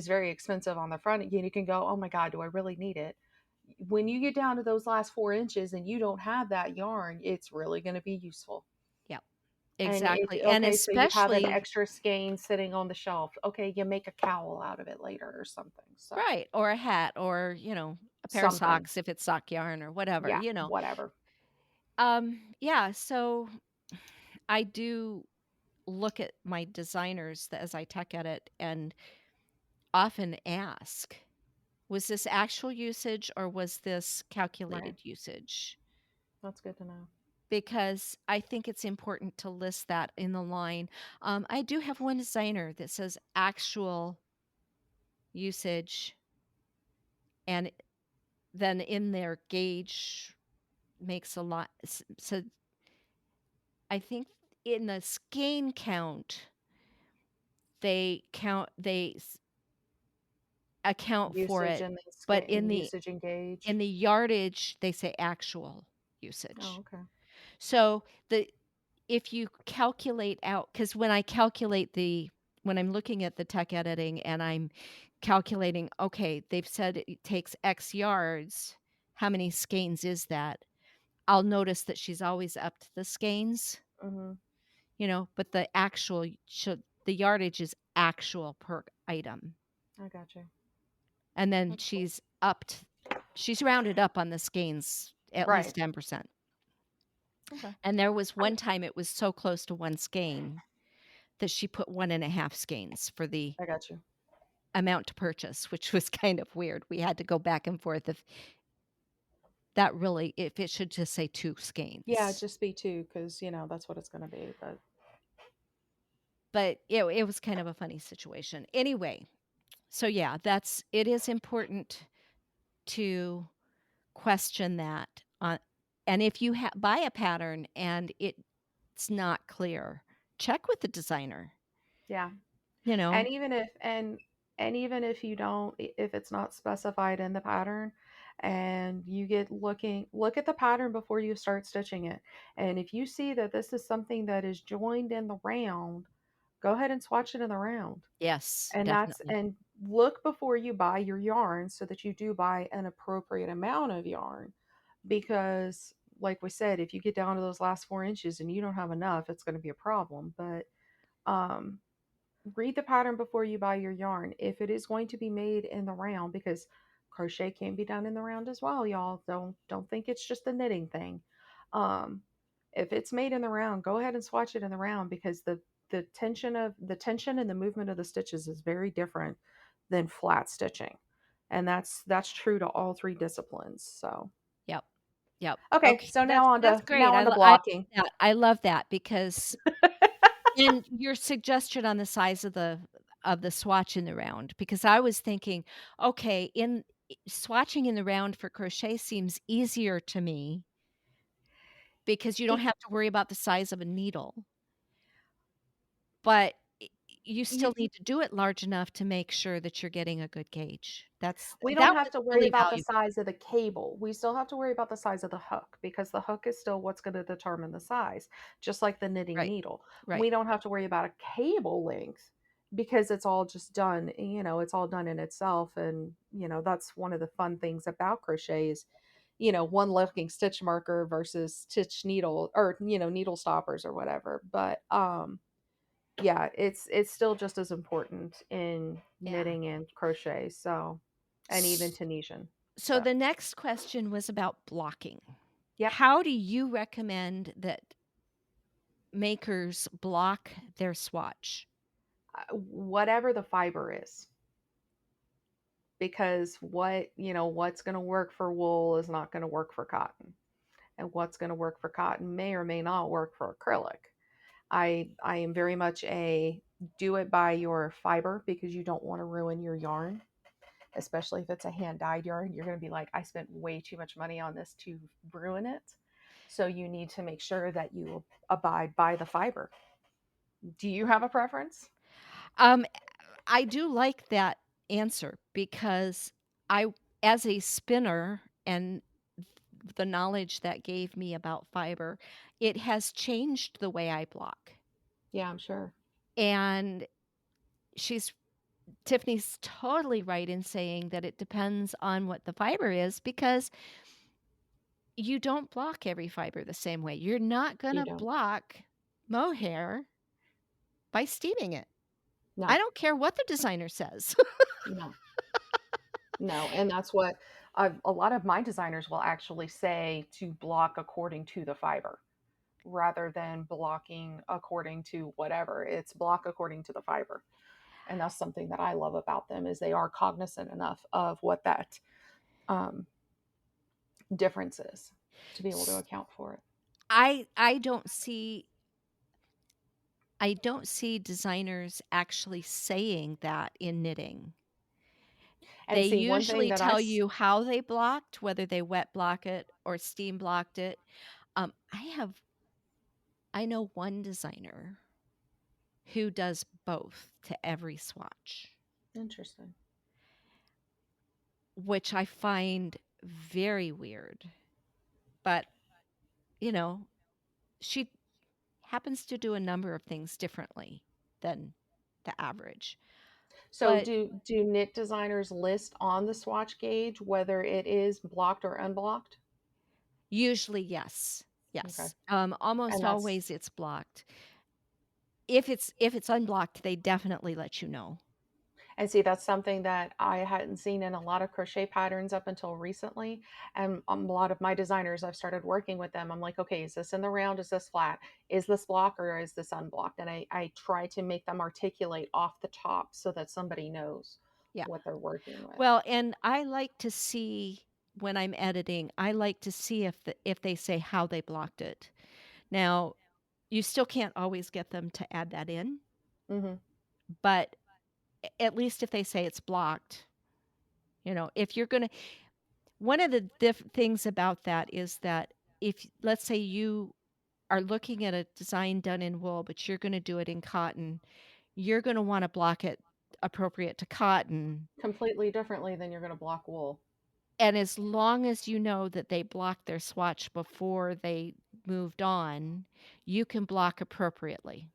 very expensive on the front. You can go, oh my God, do I really need it? When you get down to those last 4 inches and you don't have that yarn, it's really going to be useful. yeah, And it's exactly, and okay. So you have an especially extra skein sitting on the shelf. Okay, you make a cowl out of it later or something. So right, or a hat or, a pair of something. socks if it's sock yarn or whatever, Yeah, whatever. Yeah, so I do look at my designers as I tech edit and often ask, was this actual usage or was this Right. calculated usage? That's good to know. Because I think it's important to list that in the line. I do have one designer that says actual usage, and then in their gauge makes a lot. So I think in the skein count, they account for Usage it, and then but usage in engage. the yardage, they say actual Oh, usage. okay. So the if you calculate out, because when I'm looking at the tech editing and I'm calculating, okay, they've said it takes X yards, how many skeins is that? I'll notice that she's always up to the skeins, Mm-hmm. but the yardage is actual per item. I got you. And then That's cool. she's rounded up on the skeins at Right. least 10%. Okay. And there was I, one time it was so close to 1 skein that she put 1.5 skeins for the I got you. amount to purchase, which was kind of weird. We had to go back and forth if it should just say 2 Yeah, skeins. just be two because that's what it's going to be. But But it was kind of a funny situation. Anyway, so yeah, it is important to question that, and if you buy a pattern and it's not clear, check with the designer, yeah, you and know? even if you don't, if it's not specified in the pattern, and you look at the pattern before you start stitching it, and if you see that this is something that is joined in the round, go ahead and swatch it in the round. Yes, And definitely. look before you buy your yarn so that you do buy an appropriate amount of yarn, because like we said, if you get down to those last 4 inches and you don't have enough, it's going to be a problem. But um read the pattern before you buy your yarn if it is going to be made in the round, because crochet can be done in the round as well, y'all. Don't think it's just a knitting thing. um if it's made in the round, go ahead and swatch it in the round, because the tension and the movement of the stitches is very different than flat stitching, and that's true to all three disciplines. So Yep, yep. okay, Okay, so that's great. now on to blocking. I love that because and your suggestion on the size of the swatch in the round, because I was thinking, okay, swatching in the round for crochet seems easier to me because you don't Be- have to worry about the size of a needle, but you you, still need to do it large enough to make sure that you're getting a good gauge. we don't That have was to worry really about the valuable. size of the cable. We still have to worry about the size of the hook because the hook is still what's going to determine the size, just like the knitting Right, needle. right. We don't have to worry about a cable length because it's all just done, it's all done in itself. And, that's one of the fun things about crochet is, one looking stitch marker versus stitch needle or, needle stoppers or whatever. But, yeah, it's still just as important in Yeah. knitting and crochet, so and even S Tunisian. so So, the next question was about blocking. yep, How do you recommend that makers block their swatch? whatever the fiber is, because what's going to work for wool is not going to work for cotton, and what's going to work for cotton may or may not work for acrylic. I am very much a do it by your fiber because you don't want to ruin your yarn, especially if it's a hand dyed yarn. You're going to be like, I spent way too much money on this to ruin it. So you need to make sure that you abide by the fiber. Do you have a preference? Um, I do like that answer because I as a spinner and the knowledge that gave me about fiber, it has changed the way I block. Yeah, I'm sure. And she's Tiffany's totally right in saying that it depends on what the fiber is because you don't block every fiber the same way. You're not You gonna don't. block mohair by steaming it. I No, don't care what the designer says. no, no. And that's what a lot of my designers will actually say to block according to the fiber rather than blocking according to whatever. It's block according to the fiber. And that's something that I love about them is they are cognizant enough of what that um, difference is to be able to S account for it. I don't see designers actually saying that in knitting. And They see, one thing usually that tell you how they blocked, whether they wet block it or steam blocked it. I know one designer who does both to every swatch, interesting. which I find very weird. But, you know, she happens to do a number of things differently than the average. So But do knit designers list on the swatch gauge whether it is blocked or unblocked? usually, yes. Okay. Yes. Almost And that's always it's blocked. If it's unblocked, they definitely let you know. and see that's something that I hadn't seen in a lot of crochet patterns up until recently. And a lot of my designers, I've started working with them. I'm like, okay, is this in the round? Is this flat? Is this block or is this unblocked? And I try to make them articulate off the top so that somebody knows Yeah. what they're working with. Well, and I like to see when I'm editing, I like to see if they say how they blocked it. Now, you still can't always get them to add that in, Hmm. but at least if they say it's blocked, if you're gonna one of the things about that is that if let's say you are looking at a design done in wool, but you're gonna do it in cotton, you're gonna wanna block it appropriate to cotton. Completely differently than you're going to block wool. And as long as you know that they blocked their swatch before they moved on, you can block appropriately.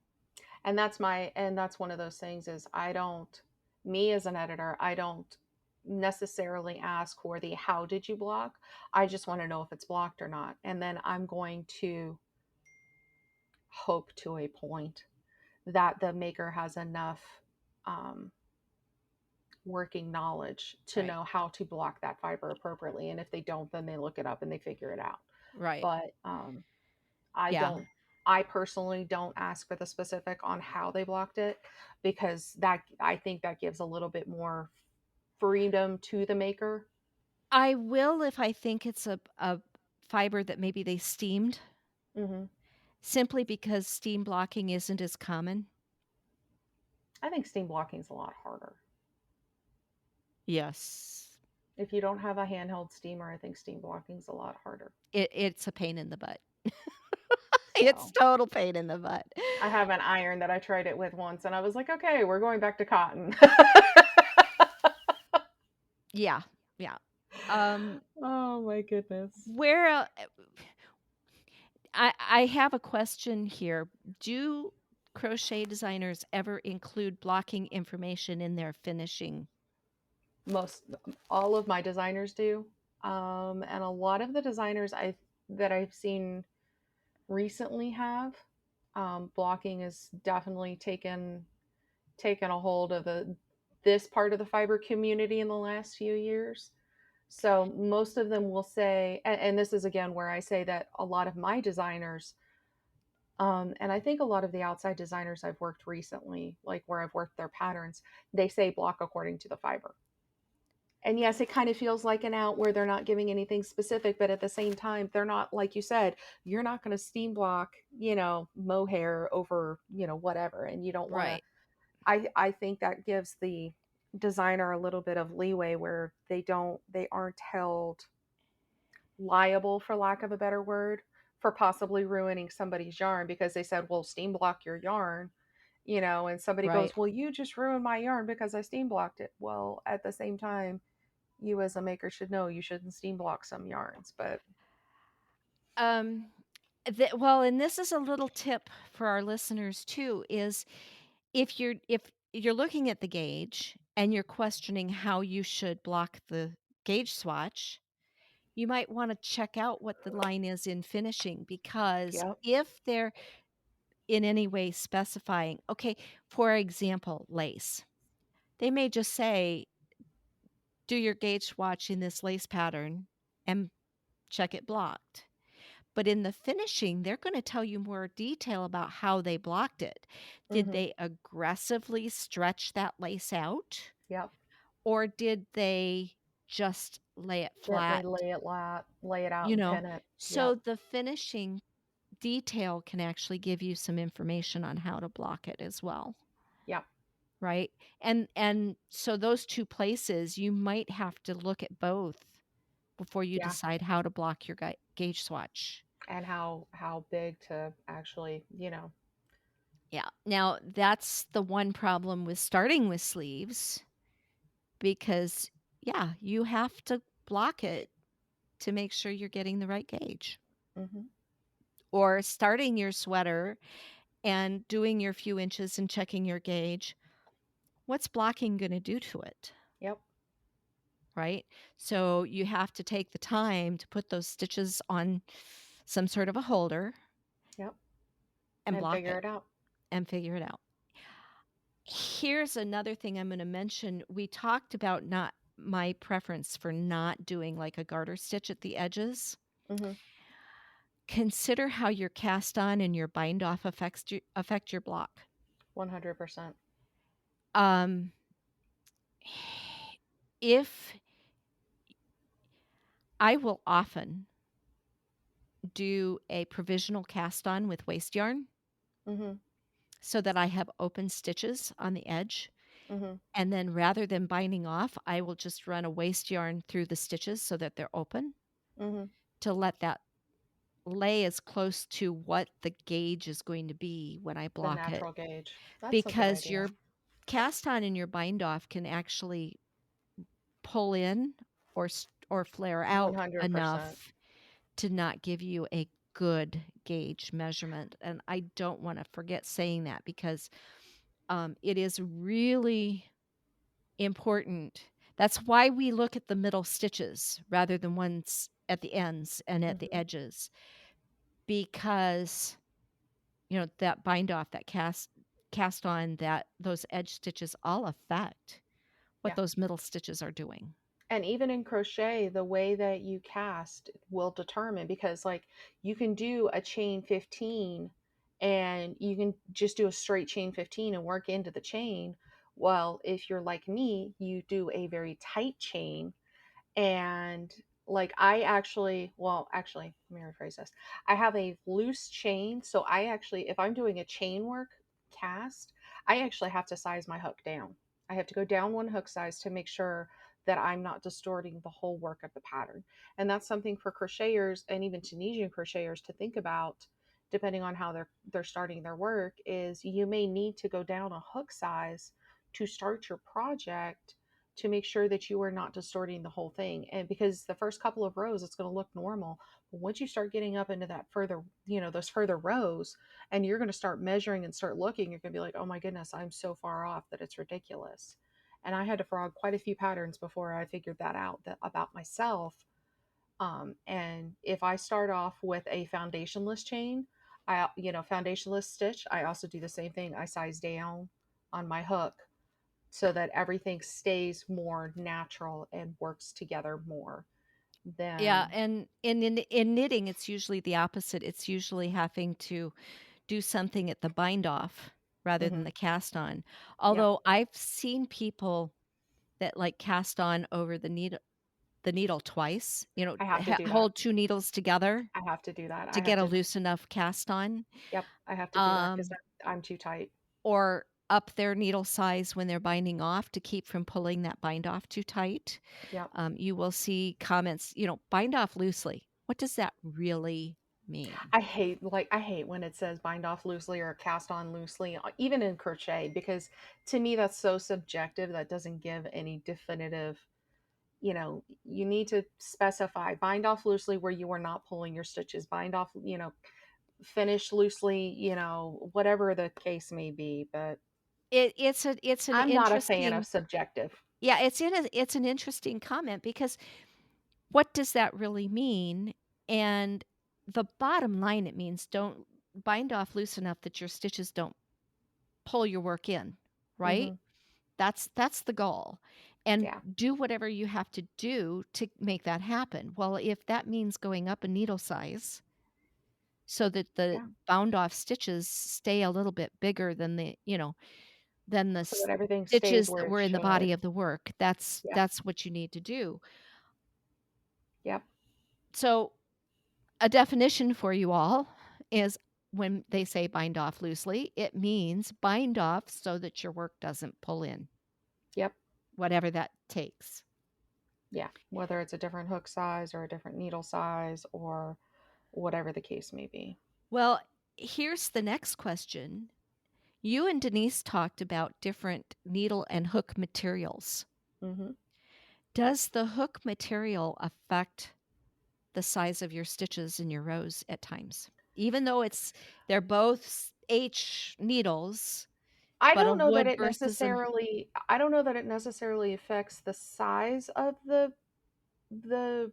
And that's one of those things is I don't me as an editor, I don't necessarily ask for the how did you block. I just want to know if it's blocked or not, and then I'm going to hope to a point that the maker has enough um, working knowledge to Right. know how to block that fiber appropriately, and if they don't, then they look it up and they figure it out. Right. But I Yeah. don't I personally don't ask for the specific on how they blocked it because that I think that gives a little bit more freedom to the maker. I will if I think it's a fiber that maybe they steamed, Hmm. simply because steam blocking isn't as common. I think steam blocking is a lot harder. Yes. If you don't have a handheld steamer, I think steam blocking's a lot harder. It's a pain in the butt. It's So total pain in the butt. I have an iron that I tried it with once, and I was like, okay, we're going back to cotton. Yeah, yeah. Um, Oh my goodness. where I have a question here. Do crochet designers ever include blocking information in their finishing? Most all of my designers do. And a lot of the designers I've seen recently have blocking is definitely taken a hold of the this part of the fiber community in the last few years. So most of them will say, and this is again where I say that a lot of my designers, and I think a lot of the outside designers I've worked recently, like where I've worked their patterns, they say block according to the fiber. And yes, it kind of feels like an out where they're not giving anything specific, but at the same time, they're not, like you said, you're not going to steam block, mohair over, whatever. And you don't want to, Right. I think that gives the designer a little bit of leeway where they aren't held liable, for lack of a better word, for possibly ruining somebody's yarn because they said, well, steam block your yarn, and somebody Right. goes, well, you just ruined my yarn because I steam blocked it. Well, at the same time, you as a maker should know you shouldn't steam block some yarns, but Um, well, and this is a little tip for our listeners too, is if you're looking at the gauge and you're questioning how you should block the gauge swatch, you might want to check out what the line is in finishing because yep. if they're in any way specifying, okay, for example, lace, they may just say, do your gauge swatch in this lace pattern and check it blocked. But in the finishing, they're going to tell you more detail about how they blocked it. Did Mm-hmm. they aggressively stretch that lace out? Yep. Or did they just lay it Gently flat? lay it out You and know, pin it. so Yep. the finishing detail can actually give you some information on how to block it as well, Yep. right? And so those two places, you might have to look at both before you Yeah. decide how to block your gauge swatch. And how big to actually, Yeah. Now, that's the one problem with starting with sleeves because, yeah, you have to block it to make sure you're getting the right gauge. mm-hmm. Or starting your sweater and doing your few inches and checking your gauge. What's blocking going to do to it? Yep. Right? So you have to take the time to put those stitches on some sort of a holder Yep. and And block figure it it out. and figure it out. Here's another thing I'm going to mention. We talked about not my preference for not doing like a garter stitch at the edges. Mm-hmm. Consider how your cast on and your bind off affect your block. 100%. Um, if I will often do a provisional cast on with waste yarn Mm-hmm. so that I have open stitches on the edge. Mm-hmm. And then rather than binding off, I will just run a waste yarn through the stitches so that they're open Mm-hmm. to let that lay as close to what the gauge is going to be when I The block it. natural gauge. That's a good Because idea. your cast on and your bind off can actually pull in or flare out 100%. enough to not give you a good gauge measurement. And I don't want to forget saying that because it is really important. That's why we look at the middle stitches rather than ones at the ends and at the Mm-hmm. edges because that bind off, that cast on, that those edge stitches all affect what Yeah. those middle stitches are doing. And even in crochet, the way that you cast will determine because, like, you can do a chain 15 and you can just do a straight chain 15 and work into the chain. Well, if you're like me, you do a very tight chain. And like, actually, let me rephrase this. I have a loose chain. So if I'm doing a chain work cast, I actually have to size my hook down. I have to go down one hook size to make sure that I'm not distorting the whole work of the pattern. And that's something for crocheters and even Tunisian crocheters to think about, depending on how they're starting their work, is you may need to go down a hook size to start your project, to make sure that you are not distorting the whole thing. And because the first couple of rows it's going to look normal, but once you start getting up into that further, those further rows, and you're going to start measuring and start looking, you're going to be like, oh my goodness, I'm so far off that it's ridiculous. And I had to frog quite a few patterns before I figured that out, that about myself. And if I start off with a foundationless chain, foundationless stitch, I also do the same thing. I size down on my hook so that everything stays more natural and works together more Yeah, than. and in knitting, it's usually the opposite. It's usually having to do something at the bind off rather than Hmm. the cast on. Yep. Although I've seen people that like cast on over the needle twice, I have to do that. hold 2 needles together I have to do that. to I have get a to. loose enough cast on, Yep. I have to do that because um, I'm too tight. or up their needle size when they're binding off to keep from pulling that bind off too tight. Yep. You will see comments, bind off loosely. What does that really mean? I hate when it says bind off loosely or cast on loosely, even in crochet, because to me that's so subjective. That doesn't give any definitive. You need to specify bind off loosely where you are not pulling your stitches. Bind off, finish loosely, whatever the case may be. But It's an I'm not a fan of interesting. subjective. Yeah, it's an interesting comment because what does that really mean? And the bottom line, it means don't bind off loose enough that your stitches don't pull your work in, right? Hmm. That's the goal. And Yeah. do whatever you have to do to make that happen. Well, if that means going up a needle size so that the Yeah. bound off stitches stay a little bit bigger than than the So that everything stays stitches where that it were in the should. body of the work, Yeah. that's what you need to do. Yep. So a definition for you all is when they say bind off loosely, it means bind off so that your work doesn't pull in, Yep. whatever that takes. Yeah. Whether it's a different hook size or a different needle size or whatever the case may be. Well, here's the next question. You and Denise talked about different needle and hook materials. Hmm. Does the hook material affect the size of your stitches in your rows at times? Even though they're both H needles, but a wood versus I don't know that it necessarily affects the size of the the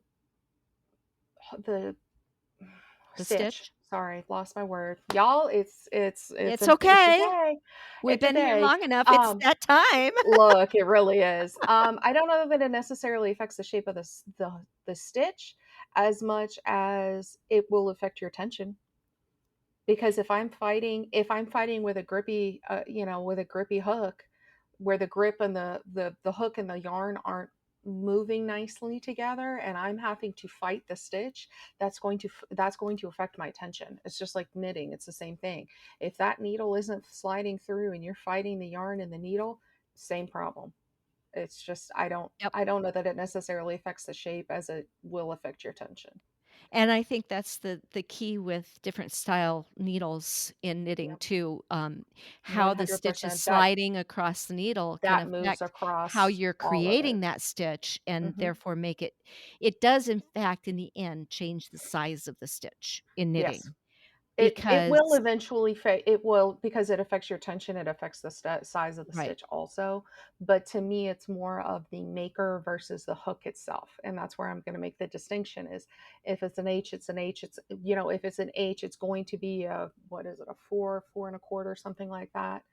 the stitch. stitch. Sorry, lost my word. Y'all, It's it's a okay. day. We've It's a been here day. long enough. It's Um that time. Look, it really is. I don't know that it necessarily affects the shape of the stitch as much as it will affect your tension. Because if I'm fighting with a grippy with a grippy hook, where the grip and the hook and the yarn aren't moving nicely together, and I'm having to fight the stitch, that's going to affect my tension. It's just like knitting. It's the same thing. If that needle isn't sliding through and you're fighting the yarn and the needle, same problem. It's just Yep. I don't know that it necessarily affects the shape as it will affect your tension. And I think that's the key with different style needles in knitting Yep. too. How the stitch is 100%. That sliding across the needle can that moves affect how across you're all of it. creating that stitch and Hmm. therefore make it. It does, in fact, in the end, change the size of the stitch in Yes. knitting It will because, eventually it will, because it affects your tension, it affects the size of the right. stitch also. But to me, it's more of the maker versus the hook itself, and that's where I'm going to make the distinction. Is if it's an H, it's an H. It's if it's an H, it's going to be a, what is it, a 4 and a quarter, something like that.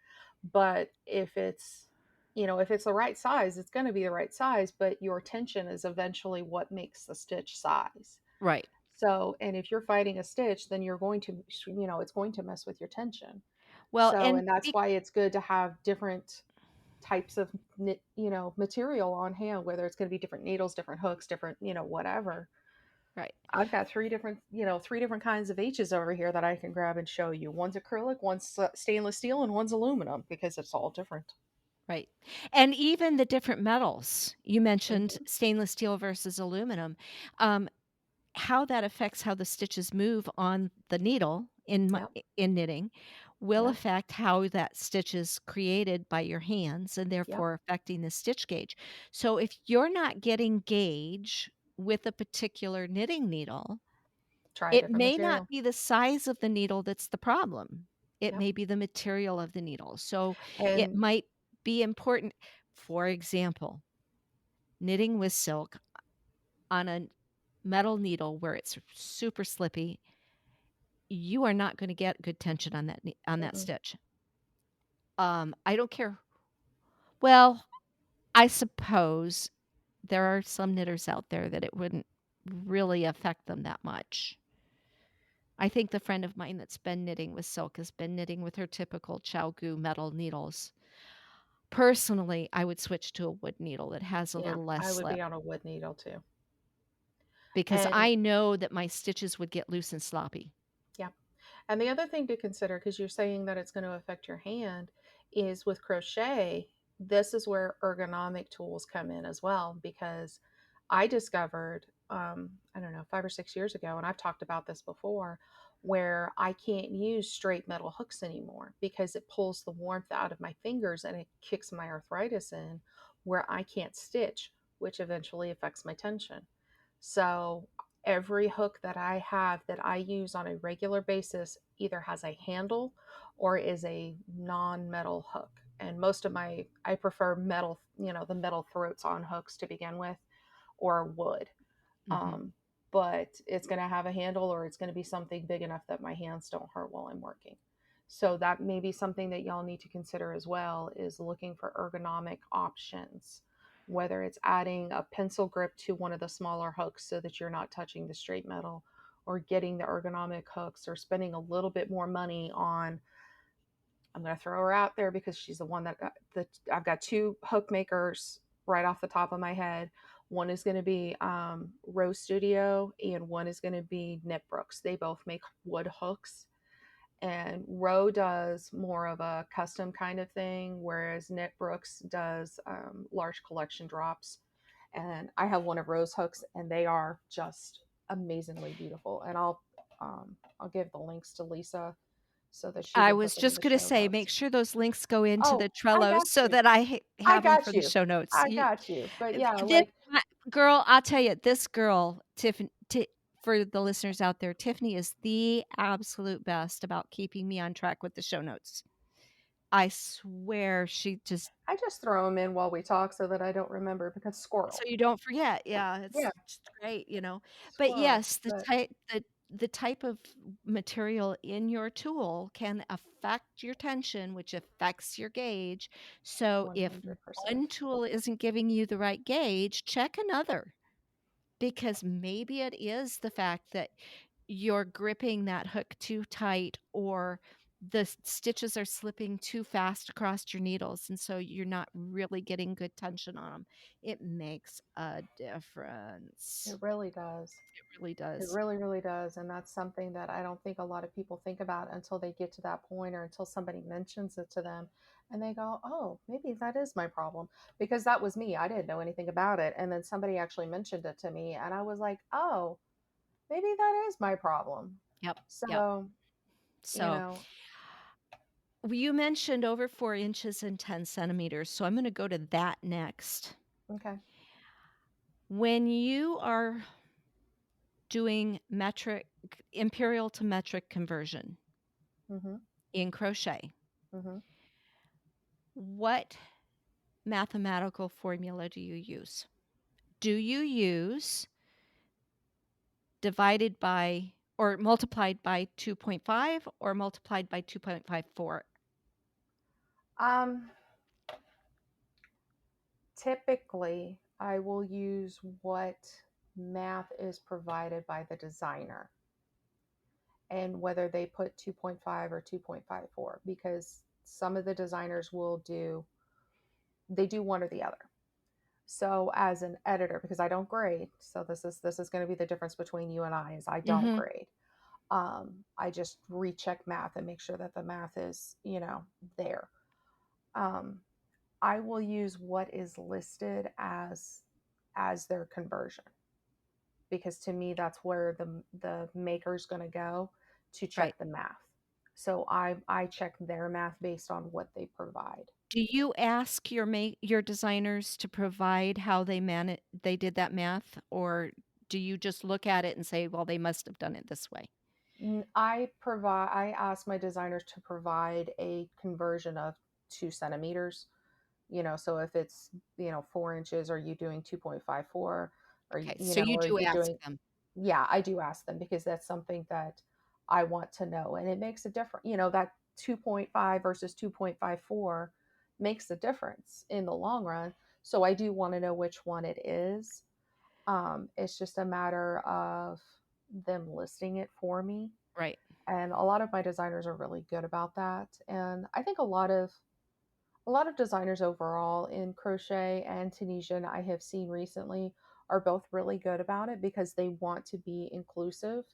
But if it's the right size, it's going to be the right size. But your tension is eventually what makes the stitch size. Right. So, and if you're fighting a stitch, then you're going to, it's going to mess with your tension. Well, So, and and that's why it's good to have different types of material on hand, whether it's going to be different needles, different hooks, different, whatever. right. I've got three different kinds of H's over here that I can grab and show you. One's acrylic, one's stainless steel, and one's aluminum, because it's all different. Right. And even the different metals. You mentioned Mhm. stainless steel versus aluminum. Um, how that affects how the stitches move on the needle Yep. in knitting will Yep. affect how that stitch is created by your hands and Yep. therefore affecting the stitch gauge. So if you're not getting gauge with a particular knitting needle, Try a it different may not material. be the size of the needle that's the problem. It Yep. may be the material of the needle. So it And might be important. For example, knitting with silk on a metal needle where it's super slippy, you are not gonna get good tension on on that mm-mm. stitch. I don't care. Well, I suppose there are some knitters out there that it wouldn't really affect them that much. I think the friend of mine that's been knitting with silk has been knitting with her typical Chow metal needles. Personally, I would switch to a wood needle that has a Yeah, little less I would slip be on a wood needle too. because And I know that my stitches would get loose and sloppy. yeah. And the other thing to consider, because you're saying that it's going to affect your hand, is with crochet, this is where ergonomic tools come in as well. Because I discovered, I don't know, 5 or 6 years ago, and I've talked about this before, where I can't use straight metal hooks anymore because it pulls the warmth out of my fingers and it kicks my arthritis in where I can't stitch, which eventually affects my tension. So every hook that I have that I use on a regular basis either has a handle or is a non-metal hook. And most of I prefer metal, the metal throats on hooks to begin with, or wood. Mhm. Um, but it's going to have a handle or it's going to be something big enough that my hands don't hurt while I'm working. So that may be something that y'all need to consider as well, is looking for ergonomic options, whether it's adding a pencil grip to one of the smaller hooks so that you're not touching the straight metal, or getting the ergonomic hooks, or spending a little bit more money on, I'm going to throw her out there because she's the one I've got two hook makers right off the top of my head. One is going to be Rose Studio, and one is going to be Knitbrooks. They both make wood hooks, and Row does more of a custom kind of thing, whereas Knitbrooks does large collection drops. And I have one of Rose hooks, and they are just amazingly beautiful. And I'll give the links to Lisa so that she I can put was them in just the gonna show say, make notes. sure those links go into Oh, the I Trello got so you. that I I have them got for the you. show notes. I got you. But Th yeah, this like, girl, I'll tell you, this girl, Tiffany, for the listeners out there, Tiffany is the absolute best about keeping me on track with the show notes. I swear she just I just throw them in while we talk so that I don't remember, because so squirrel. you don't forget. Yeah, it's Yeah, just great. But squirrel. yes, But the type of material in your tool can affect your tension, which affects your gauge. So if 100%. one tool isn't giving you the right gauge, check another because maybe it is the fact that you're gripping that hook too tight or the stitches are slipping too fast across your needles and so you're not really getting good tension on them. It makes a difference. It really does. It really It does. really, really does. And that's something that I don't think a lot of people think about until they get to that point, or until somebody mentions it to them and they go, oh, maybe that is my problem. Because that was me. I didn't know anything about it. And then somebody actually mentioned it to me, and I was like, oh, maybe that is my problem. Yep. Yep. So, you So know, you mentioned over 4 inches and 10 centimeters. So I'm going to go to that next. okay. When you are doing metric, imperial to metric conversion Mm-hmm. in crochet, Mm-hmm. what mathematical formula do you use? Do you use divided by or multiplied by 2.5 or multiplied by 2.54? Um, Typically, I will use what math is provided by the designer, and whether they put 2.5 or 2.54, because some of the designers will do, they do one or the other. So as an editor, because I don't grade, so this is going to be the difference between you and I, is I don't Mhm. grade. I just recheck math and make sure that the math is, there. Um, I will use what is listed as their conversion, because to me that's where the maker's going to go to Right. check the math. So I check their math based on what they provide. Do you ask your designers to provide how they did that math, or do you just look at it and say, "Well, they must have done it this way"? I ask my designers to provide a conversion of 2 centimeters. So if it's 4 inches, are you doing 2.54? Or Okay, so you are do you ask doing? them. Yeah, I do ask them, because that's something that I want to know, and it makes a difference. That 2.5 versus 2.54 makes a difference in the long run. So I do want to know which one it is. It's just a matter of them listing it for me, Right, and a lot of my designers are really good about that. And I think a lot of designers overall in crochet and Tunisian I have seen recently are both really good about it, because they want to be inclusive.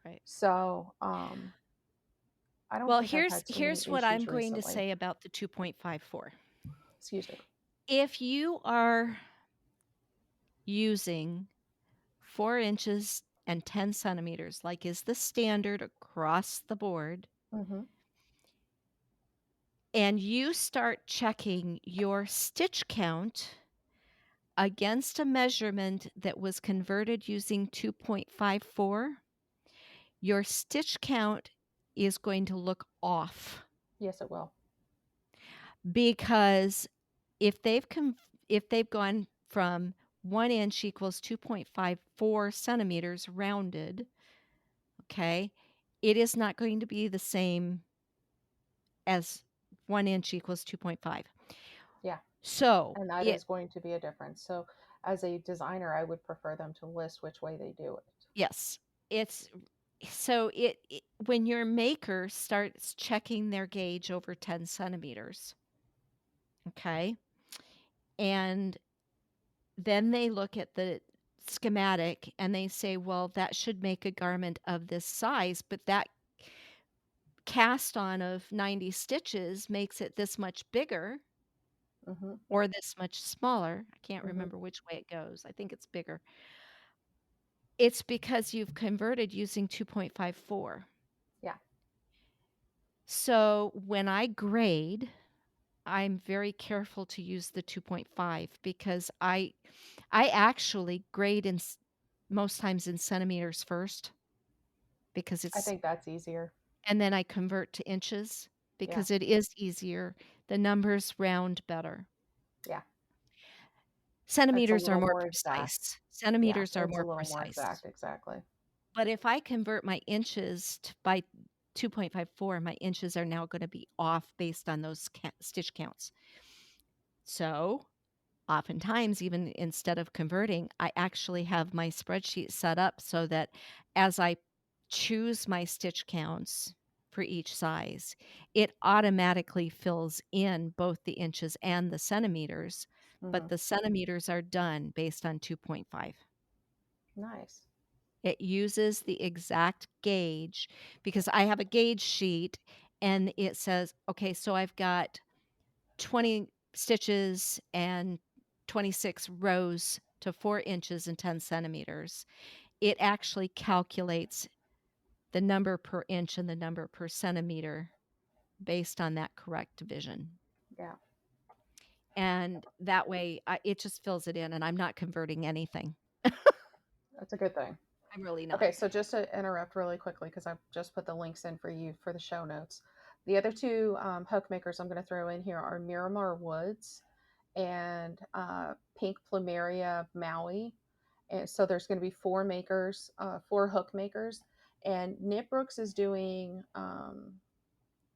right. So I don't Well, think I've here's had too many here's what I'm issues going to recently. say about the 2.54. Excuse me. If you are using 4 inches and 10 centimeters, like is the standard across the board, Mm-hmm. and you start checking your stitch count against a measurement that was converted using 2.54, your stitch count is going to look off, Yes, it will. because if they've gone from 1 inch equals 2.54 centimeters rounded, okay, it is not going to be the same as 1 inch equals 2.5. Yeah, So, and that is going to be a difference. So as a designer, I would prefer them to list which way they do it. yes, it's so it when your maker starts checking their gauge over 10 centimeters, okay, and then they look at the schematic and they say, "Well, that should make a garment of this size, but that cast on of 90 stitches makes it this much bigger Mm-hmm. or this much smaller." I can't Mm-hmm. remember which way it goes. I think it's bigger. It's because you've converted using 2.54. Yeah, So when I grade, I'm very careful to use the 2.5, because I actually grade most times in centimeters first, because I it's think that's easier. and then I convert to inches Yeah, because it is easier. The numbers round better. yeah. It's a Centimeters are little more more exact. precise. Yeah, Centimeters are it's a more little more precise. exact. Exactly. But if I convert my inches by 2.54, my inches are now going to be off based on those stitch counts. So oftentimes, even instead of converting, I actually have my spreadsheet set up so that as I choose my stitch counts for each size, it automatically fills in both the inches and the centimeters, Mm-hmm. but the centimeters are done based on 2.5. Nice. It uses the exact gauge, because I have a gauge sheet and it says, okay, so I've got 20 stitches and 26 rows to 4 inches and 10 centimeters. It actually calculates the number per inch and the number per centimeter based on that correct division. Yeah, And that way, it just fills it in, and I'm not converting anything. that's a good thing. I'm really not. Okay, so just to interrupt really quickly, because I've just put the links in for you for the show notes. The other two hook makers I'm going to throw in here are Miramar Woods and Pink Plumeria Maui. And so there's going to be four makers, four hook makers. And Knit Brooks is doing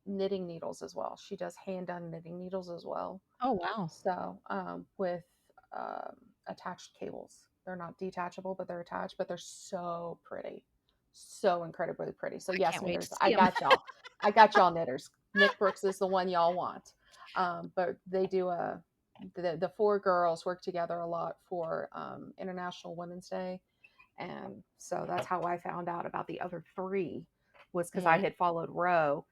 knitting needles as well. She does hand done knitting needles as well. Oh, wow. So with attached cables, they're not detachable, but they're attached. But they're so pretty, so incredibly pretty. So I yes, can't wait to knitters, see I them. got y'all. I got y'all knitters. Knit Brooks is the one y'all want. But they do the four girls work together a lot for International Women's Day, and so that's how I found out about the other three, was because I Yeah. had followed Ro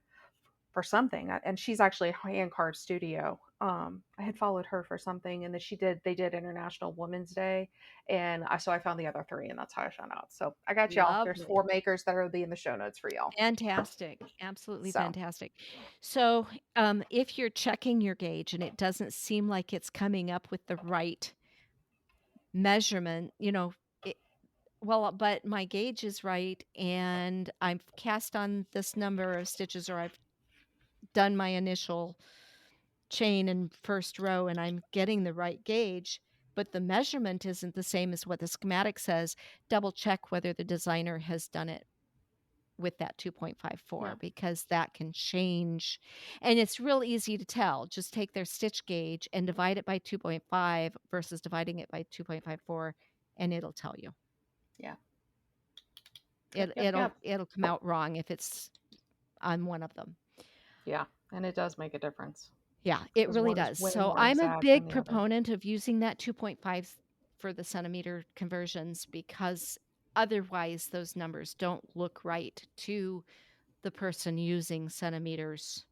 for something, and she's actually a hand carved studio I had followed her for something, and then they did International Women's Day, and so I found the other three, and that's how I found out. So I got y'all. There's Lovely. 4 makers that will be in the show notes for y'all. Fantastic. Absolutely So fantastic. So, if you're checking your gauge and it doesn't seem like it's coming up with the right measurement, it, well, but my gauge is right and I've cast on this number of stitches or I've done my initial chain and first row and I'm getting the right gauge, but the measurement isn't the same as what the schematic says, double check whether the designer has done it with that 2.54 yeah, because that can change. And it's real easy to tell. Just take their stitch gauge and divide it by 2.5 versus dividing it by 2.54 and it'll tell you. yeah, yep, It yep, it'll yep. it'll come out wrong if it's on one of them. Yeah, and it does make a difference Yeah, it because really one is does. way So more I'm a exact than big the other. proponent of using that 2.5 for the centimeter conversions because otherwise those numbers don't look right to the person using centimeters.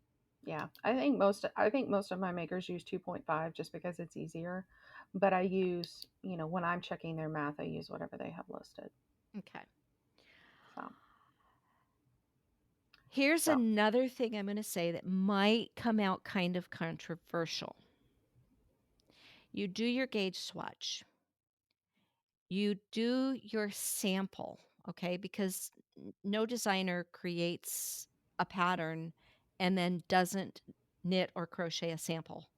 Yeah, I think most of my makers use 2.5 just because it's easier. But I use, when I'm checking their math, I use whatever they have listed. Okay. So, Here's so another thing I'm going to say that might come out kind of controversial. You do your gauge swatch. You do your sample, okay? Because no designer creates a pattern and then doesn't knit or crochet a sample.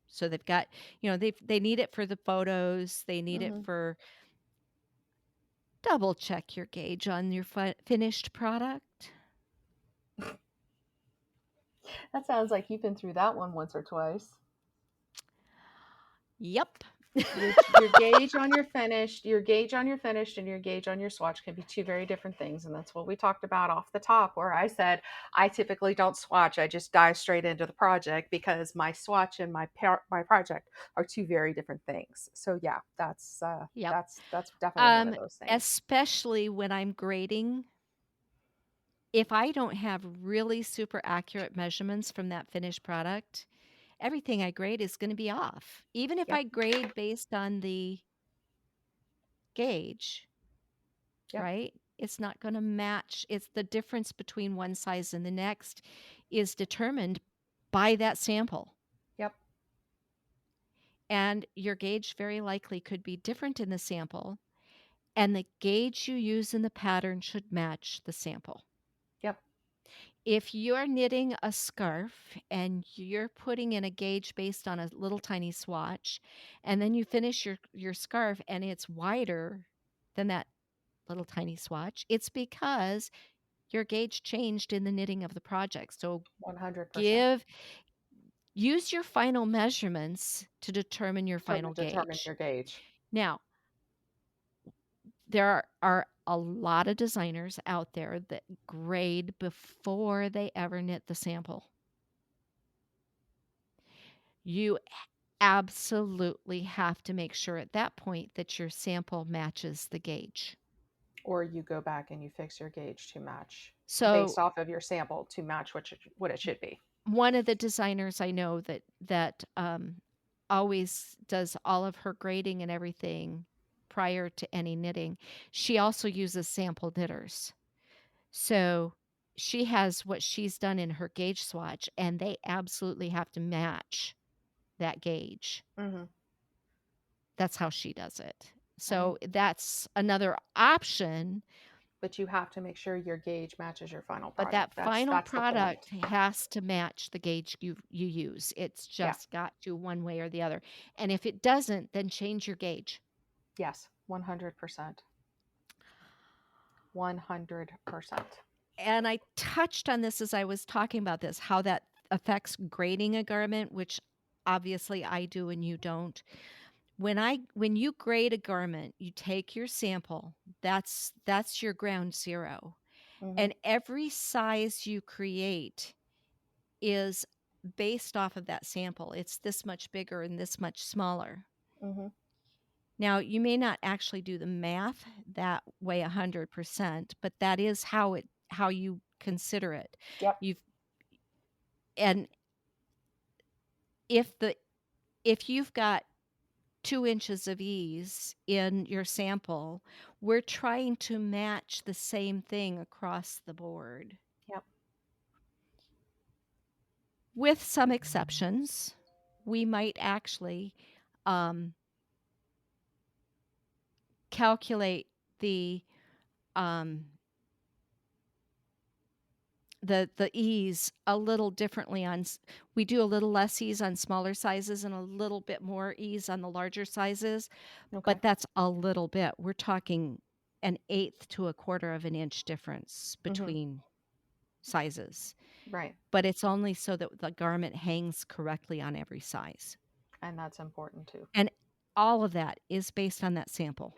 So they've got, they need it for the photos, they need it hmm for double check your gauge on your finished product. that sounds like you've been through that one once or twice. Yep. Your gauge on your gauge on your finished and your gauge on your swatch can be two very different things, and that's what we talked about off the top, where I said I typically don't swatch, I just dive straight into the project because my swatch and my project are two very different things. So yeah, Yep. that's definitely one of those things. Especially when I'm grading, if I don't have really super accurate measurements from that finished product, everything I grade is going to be off. Even if Yep, I grade based on the gauge, yep, right? It's not going to match. It's the difference between one size and the next is determined by that sample. yep, And your gauge very likely could be different in the sample, and the gauge you use in the pattern should match the sample. yep. If you're knitting a scarf and you're putting in a gauge based on a little tiny swatch, and then you finish your scarf and it's wider than that little tiny swatch, it's because your gauge changed in the knitting of the project. So 100% give use your final measurements to determine your to final determine gauge. your gauge. Now, there are a lot of designers out there that grade before they ever knit the sample. You absolutely have to make sure at that point that your sample matches the gauge. Or you go back and you fix your gauge to match So, based off of your sample to match what it should be. one of the designers I know that always does all of her grading and everything prior to any knitting, she also uses sample knitters. So, she has what she's done in her gauge swatch, and they absolutely have to match that gauge. hmm That's how she does it. I mean, So that's another option, but you have to make sure your gauge matches your final but product. that final That's the point. product has to match the gauge you use. It's Yeah. just got to one way or the other. And if it doesn't, then change your gauge. Yes. 100%. 100%. And I touched on this as I was talking about this, how that affects grading a garment, which obviously I do and you don't. When you grade a garment, you take your sample. That's your ground zero. hmm And every size you create is based off of that sample. It's this much bigger and this much smaller. hmm Now, you may not actually do the math that way 100%, but that is how you consider it. Yep. You've and if the if you've got 2 inches of ease in your sample, we're trying to match the same thing across the board. Yep. With some exceptions, we might actually, um, calculate um, the ease a little differently we do a little less ease on smaller sizes and a little bit more ease on the larger sizes, Okay. but that's a little bit. We're talking an eighth to a quarter of an inch difference Mhm. between sizes, Right. but it's only so that the garment hangs correctly on every size. And that's important too. And all of that is based on that sample.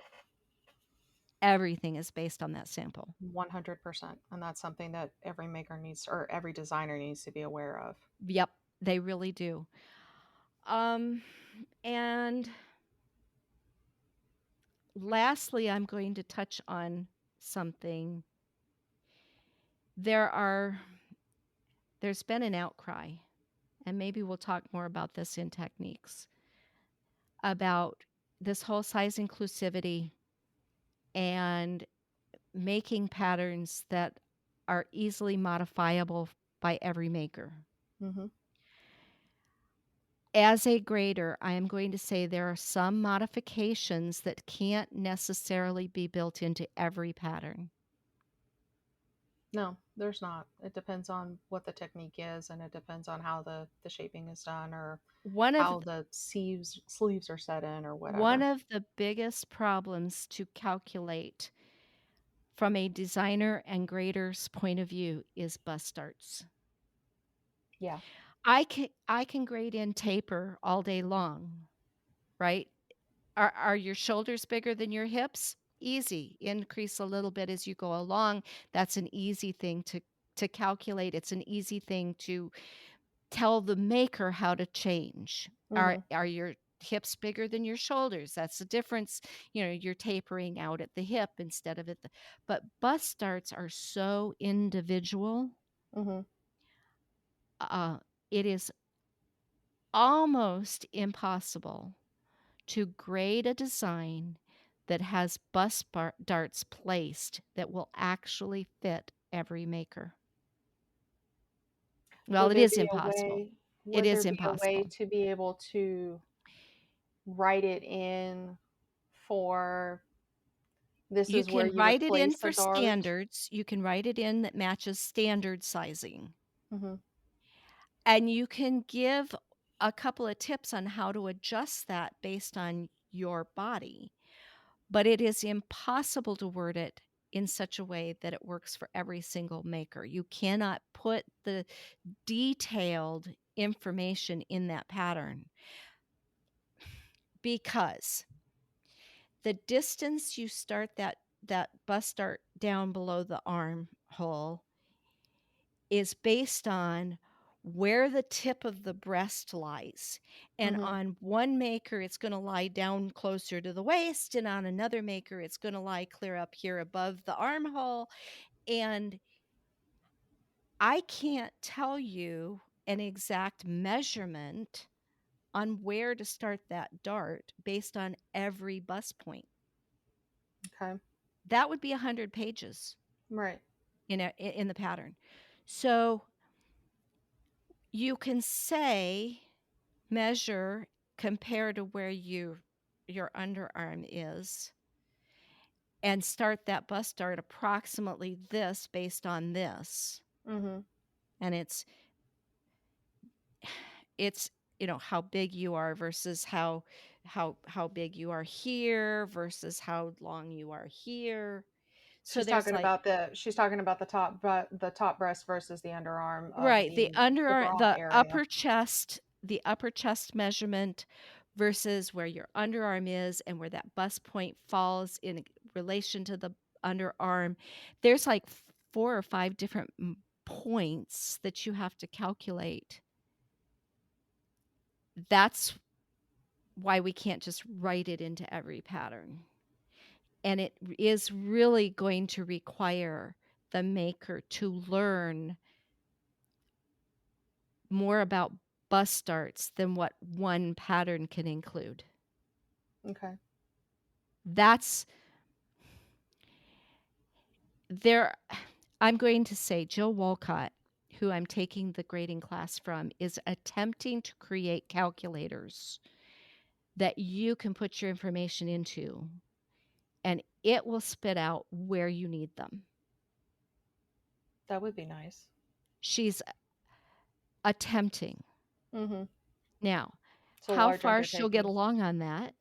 Everything is based on that sample. 100%. And that's something that every maker needs, or every designer needs to be aware of. Yep, they really do. Um, and lastly, I'm going to touch on something. There are there's been an outcry, and maybe we'll talk more about this in techniques, about this whole size inclusivity and making patterns that are easily modifiable by every maker. Mhm. As a grader, I am going to say there are some modifications that can't necessarily be built into every pattern. No, there's not. It depends on what the technique is, and it depends on how the shaping is done, or One of how the sleeves are set in, or One whatever. of the biggest problems to calculate from a designer and grader's point of view is bust darts. Yeah. I can grade in taper all day long, right? Are your shoulders bigger than your hips? Easy. Increase a little bit as you go along. That's an easy thing to calculate. It's an easy thing to tell the maker how to change. Are Mhm. are your hips bigger than your shoulders? That's the difference. You're tapering out at the hip instead of at the but bust darts are so individual. Mhm. Uh, it is almost impossible to grade a design that has darts placed that will actually fit every maker. Well, Would it there is be a impossible. way It would there is be a way impossible. to be able to write it in for this You is where can you would write it in place a for dart? standards. You can write it in that matches standard sizing. Mhm. And you can give a couple of tips on how to adjust that based on your body. But it is impossible to word it in such a way that it works for every single maker. You cannot put the detailed information in that pattern because the distance you start that bust dart down below the armhole is based on where the tip of the breast lies. And Mhm. on one maker, it's going to lie down closer to the waist. And on another maker, it's going to lie clear up here above the armhole. And I can't tell you an exact measurement on where to start that dart based on every bust point. Okay. That would be 100 pages Right. in the pattern. So you can say measure compare to where your underarm is and start that bust dart approximately this based on this. Mhm. And it's how big you are versus how big you are here versus how long you are here. So there's like She's talking about the top breast versus the underarm of right, the bra area. the upper chest measurement versus where your underarm is and where that bust point falls in relation to the underarm. There's like 4 or 5 different points that you have to calculate. That's why we can't just write it into every pattern. And it is really going to require the maker to learn more about bust darts than what one pattern can include. Okay. That's there. I'm going to say Jill Wolcott, who I'm taking the grading class from, is attempting to create calculators that you can put your information into and it will spit out where you need them. That would be nice. She's attempting. Mm-hmm. Now, It's a how large far she'll get undertaking. along on that,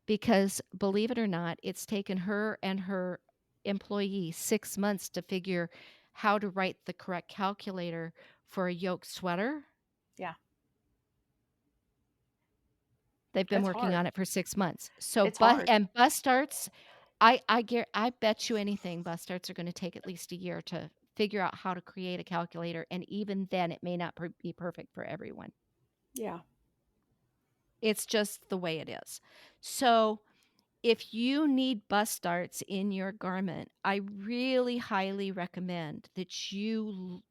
because believe it or not, it's taken her and her employee 6 months to figure how to write the correct calculator for a yoke sweater. Yeah. They've been It's working hard. on it for 6 months. So It's hard. bus starts, I bet you anything bus starts are gonna take at least a year to figure out how to create a calculator, and even then, it may not be perfect for everyone. Yeah. It's just the way it is. So, if you need bust darts in your garment, I really highly recommend that you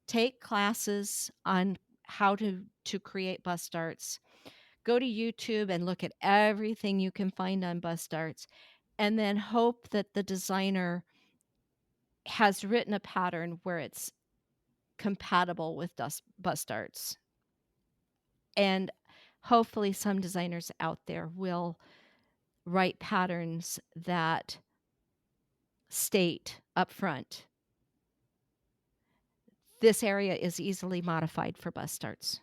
take classes on how to create bust darts. Go to YouTube and look at everything you can find on bust darts, and then hope that the designer has written a pattern where it's compatible with bust darts. And hopefully some designers out there will write patterns that state up front, this area is easily modified for bust darts.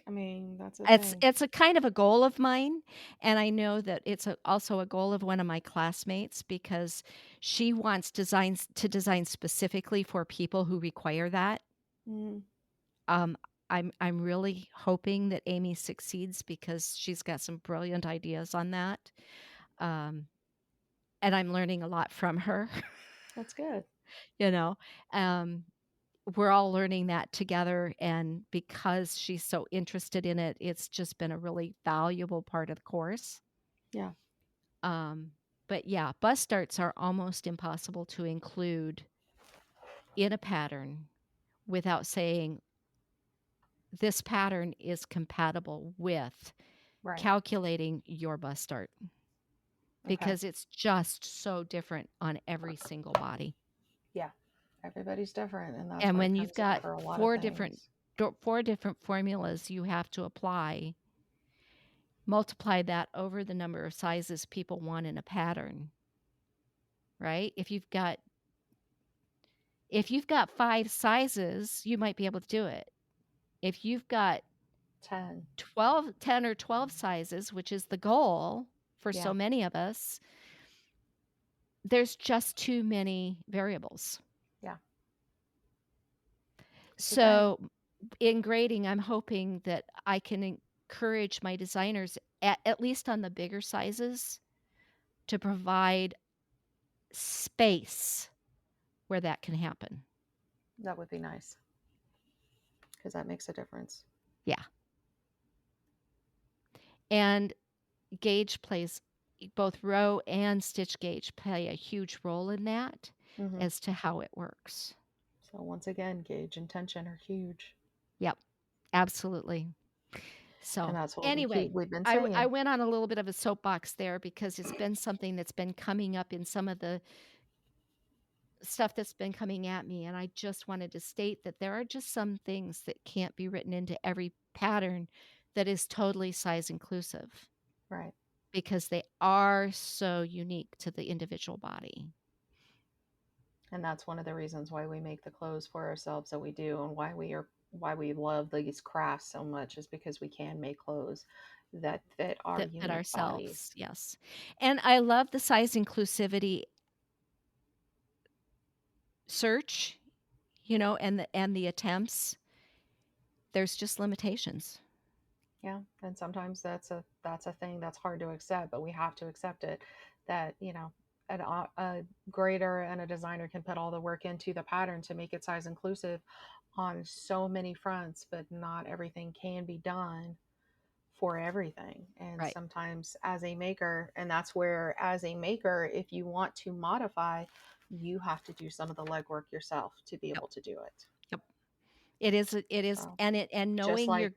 I mean, that's the It's thing. it's a kind of a goal of mine, and I know that it's also a goal of one of my classmates, because she wants design specifically for people who require that. Mm, Um, I'm really hoping that Amy succeeds because she's got some brilliant ideas on that. Um, and I'm learning a lot from her, that's good. you know. Um, we're all learning that together, and because she's so interested in it, it's just been a really valuable part of the course. Yeah. Um, but yeah, bust darts are almost impossible to include in a pattern without saying this pattern is compatible with Right. calculating your bust dart, Okay. because it's just so different on every single body. Yeah. Everybody's different, and that's And where it when you've comes in got for a lot of things. four different formulas you have to apply, multiply that over the number of sizes people want in a pattern, right? If you've got 5 sizes, you might be able to do it. If you've got 10. 10 or 12 sizes, which is the goal for so Yeah. many of us, there's just too many variables. Yeah. It's a thing. So in grading, I'm hoping that I can encourage my designers, at least on the bigger sizes, to provide space where that can happen. That would be nice because that makes a difference. Yeah. And gauge plays, both row and stitch gauge play a huge role in that Hmm. as to how it works. So once again, gauge and tension are huge, Yep, absolutely. and So that's what anyway, we've been I saying. went on a little bit of a soapbox there because it's been something that's been coming up in some of the stuff that's been coming at me. And I just wanted to state that there are just some things that can't be written into every pattern that is totally size inclusive, Right. because they are so unique to the individual body. And that's one of the reasons why we make the clothes for ourselves that we do, and why we love these crafts so much, is because we can make clothes that fit our That fit unique ourselves, bodies. yes. And I love the size inclusivity search, and the attempts. There's just limitations. Yeah, and sometimes that's a thing that's hard to accept, but we have to accept it. That a grader and a designer can put all the work into the pattern to make it size inclusive on so many fronts, but not everything can be done for everything. And Right. sometimes as a maker, and that's where, as a maker, if you want to modify, you have to do some of the legwork yourself to be Yep. able to do it. Yep. It is, So and just like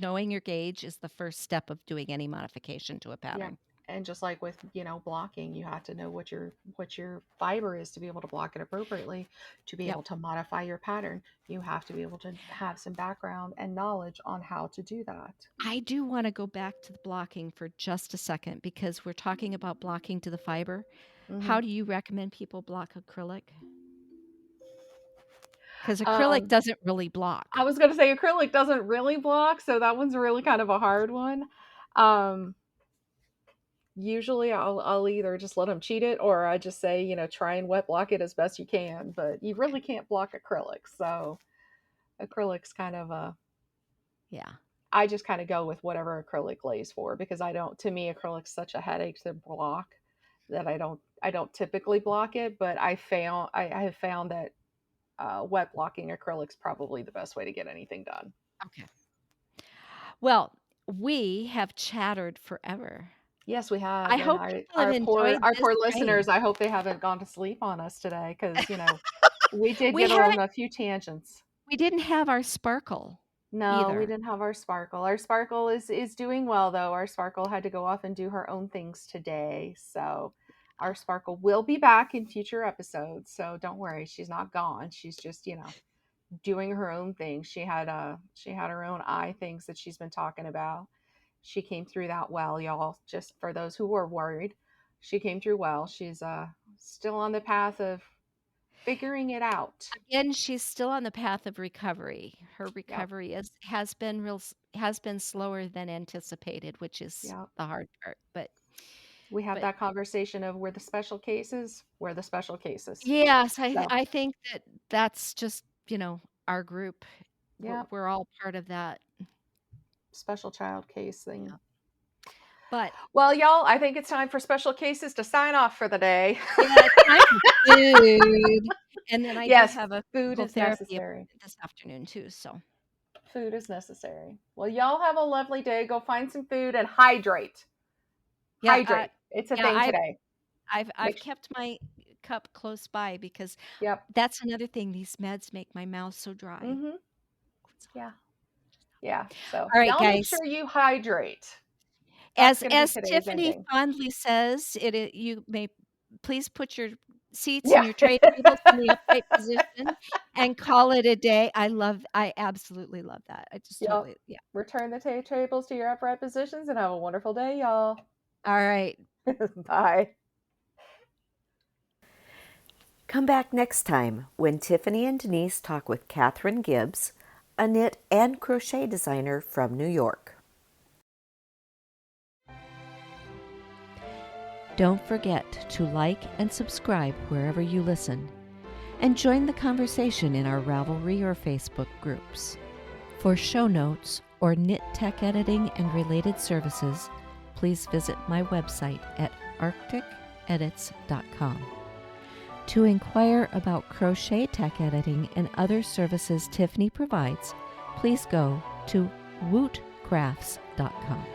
knowing your gauge is the first step of doing any modification to a yeah, pattern. and just like with, blocking, you have to know what your fiber is to be able to block it appropriately, to be Yep. able to modify your pattern. You have to be able to have some background and knowledge on how to do that. I do want to go back to the blocking for just a second because we're talking about blocking to the fiber. Hmm. How do you recommend people block acrylic? Because acrylic Um, doesn't really block. I was going to say acrylic doesn't really block, so that one's really kind of a hard one. Um, Usually I'll either just let them cheat it, or I just say, try and wet block it as best you can, but you really can't block acrylic. So acrylic's kind of a Yeah. I just kind of go with whatever acrylic lays for, because to me acrylic's such a headache to block that I don't typically block it, but I have found that wet blocking acrylic's probably the best way to get anything done. Okay. Well, we have chattered forever. Yes, we I have, and hope people have enjoyed our this poor train. listeners, I hope they haven't gone to sleep on us today, because we did We get on haven't a few tangents. we didn't have our sparkle No, we either. didn't have our Sparkle. Our Sparkle is doing well, though. Our Sparkle had to go off and do her own things today, so our Sparkle will be back in future episodes. So don't worry, she's not gone. She's just doing her own thing. She had her own eye things that she's been talking about. She came through that well, y'all. Just for those who were worried, she came through well. She's still on the path of figuring it out. Again, she's still on the path of recovery. Her Yep, recovery has been slower than anticipated, which is yep. the hard part. We have But that conversation of where the special cases, where the special cases. yes, So, I think that's just, our group. yeah, We're all part of that. special child case thing. Yeah. But Well, y'all, I think it's time for special cases to sign off for the day. yeah, it's time for food. And then I do Yes, have a food physical is therapy necessary. appointment this afternoon too. So Food is necessary. Well, y'all have a lovely day. Go find some food and hydrate. yeah, Hydrate. It's a yeah, thing today. I've Make kept my cup close by because Yep. that's another thing. These meds make my mouth so dry. Mhm. Yeah. Yeah. So, All right, y'all make guys. sure you hydrate. That's going to be As today's Tiffany ending. fondly says, you may please put your seats and Yeah. your tray tables in the upright position and call it a day. I absolutely love that. I just Y'all totally, yeah. return the tables to your upright positions and have a wonderful day, y'all. All right. Bye. Come back next time when Tiffany and Denise talk with Katherine Gibbs, a knit and crochet designer from New York. Don't forget to like and subscribe wherever you listen, and join the conversation in our Ravelry or Facebook groups. For show notes or knit tech editing and related services, please visit my website at arcticedits.com. To inquire about crochet tech editing and other services Tiffany provides, please go to wootcrafts.com.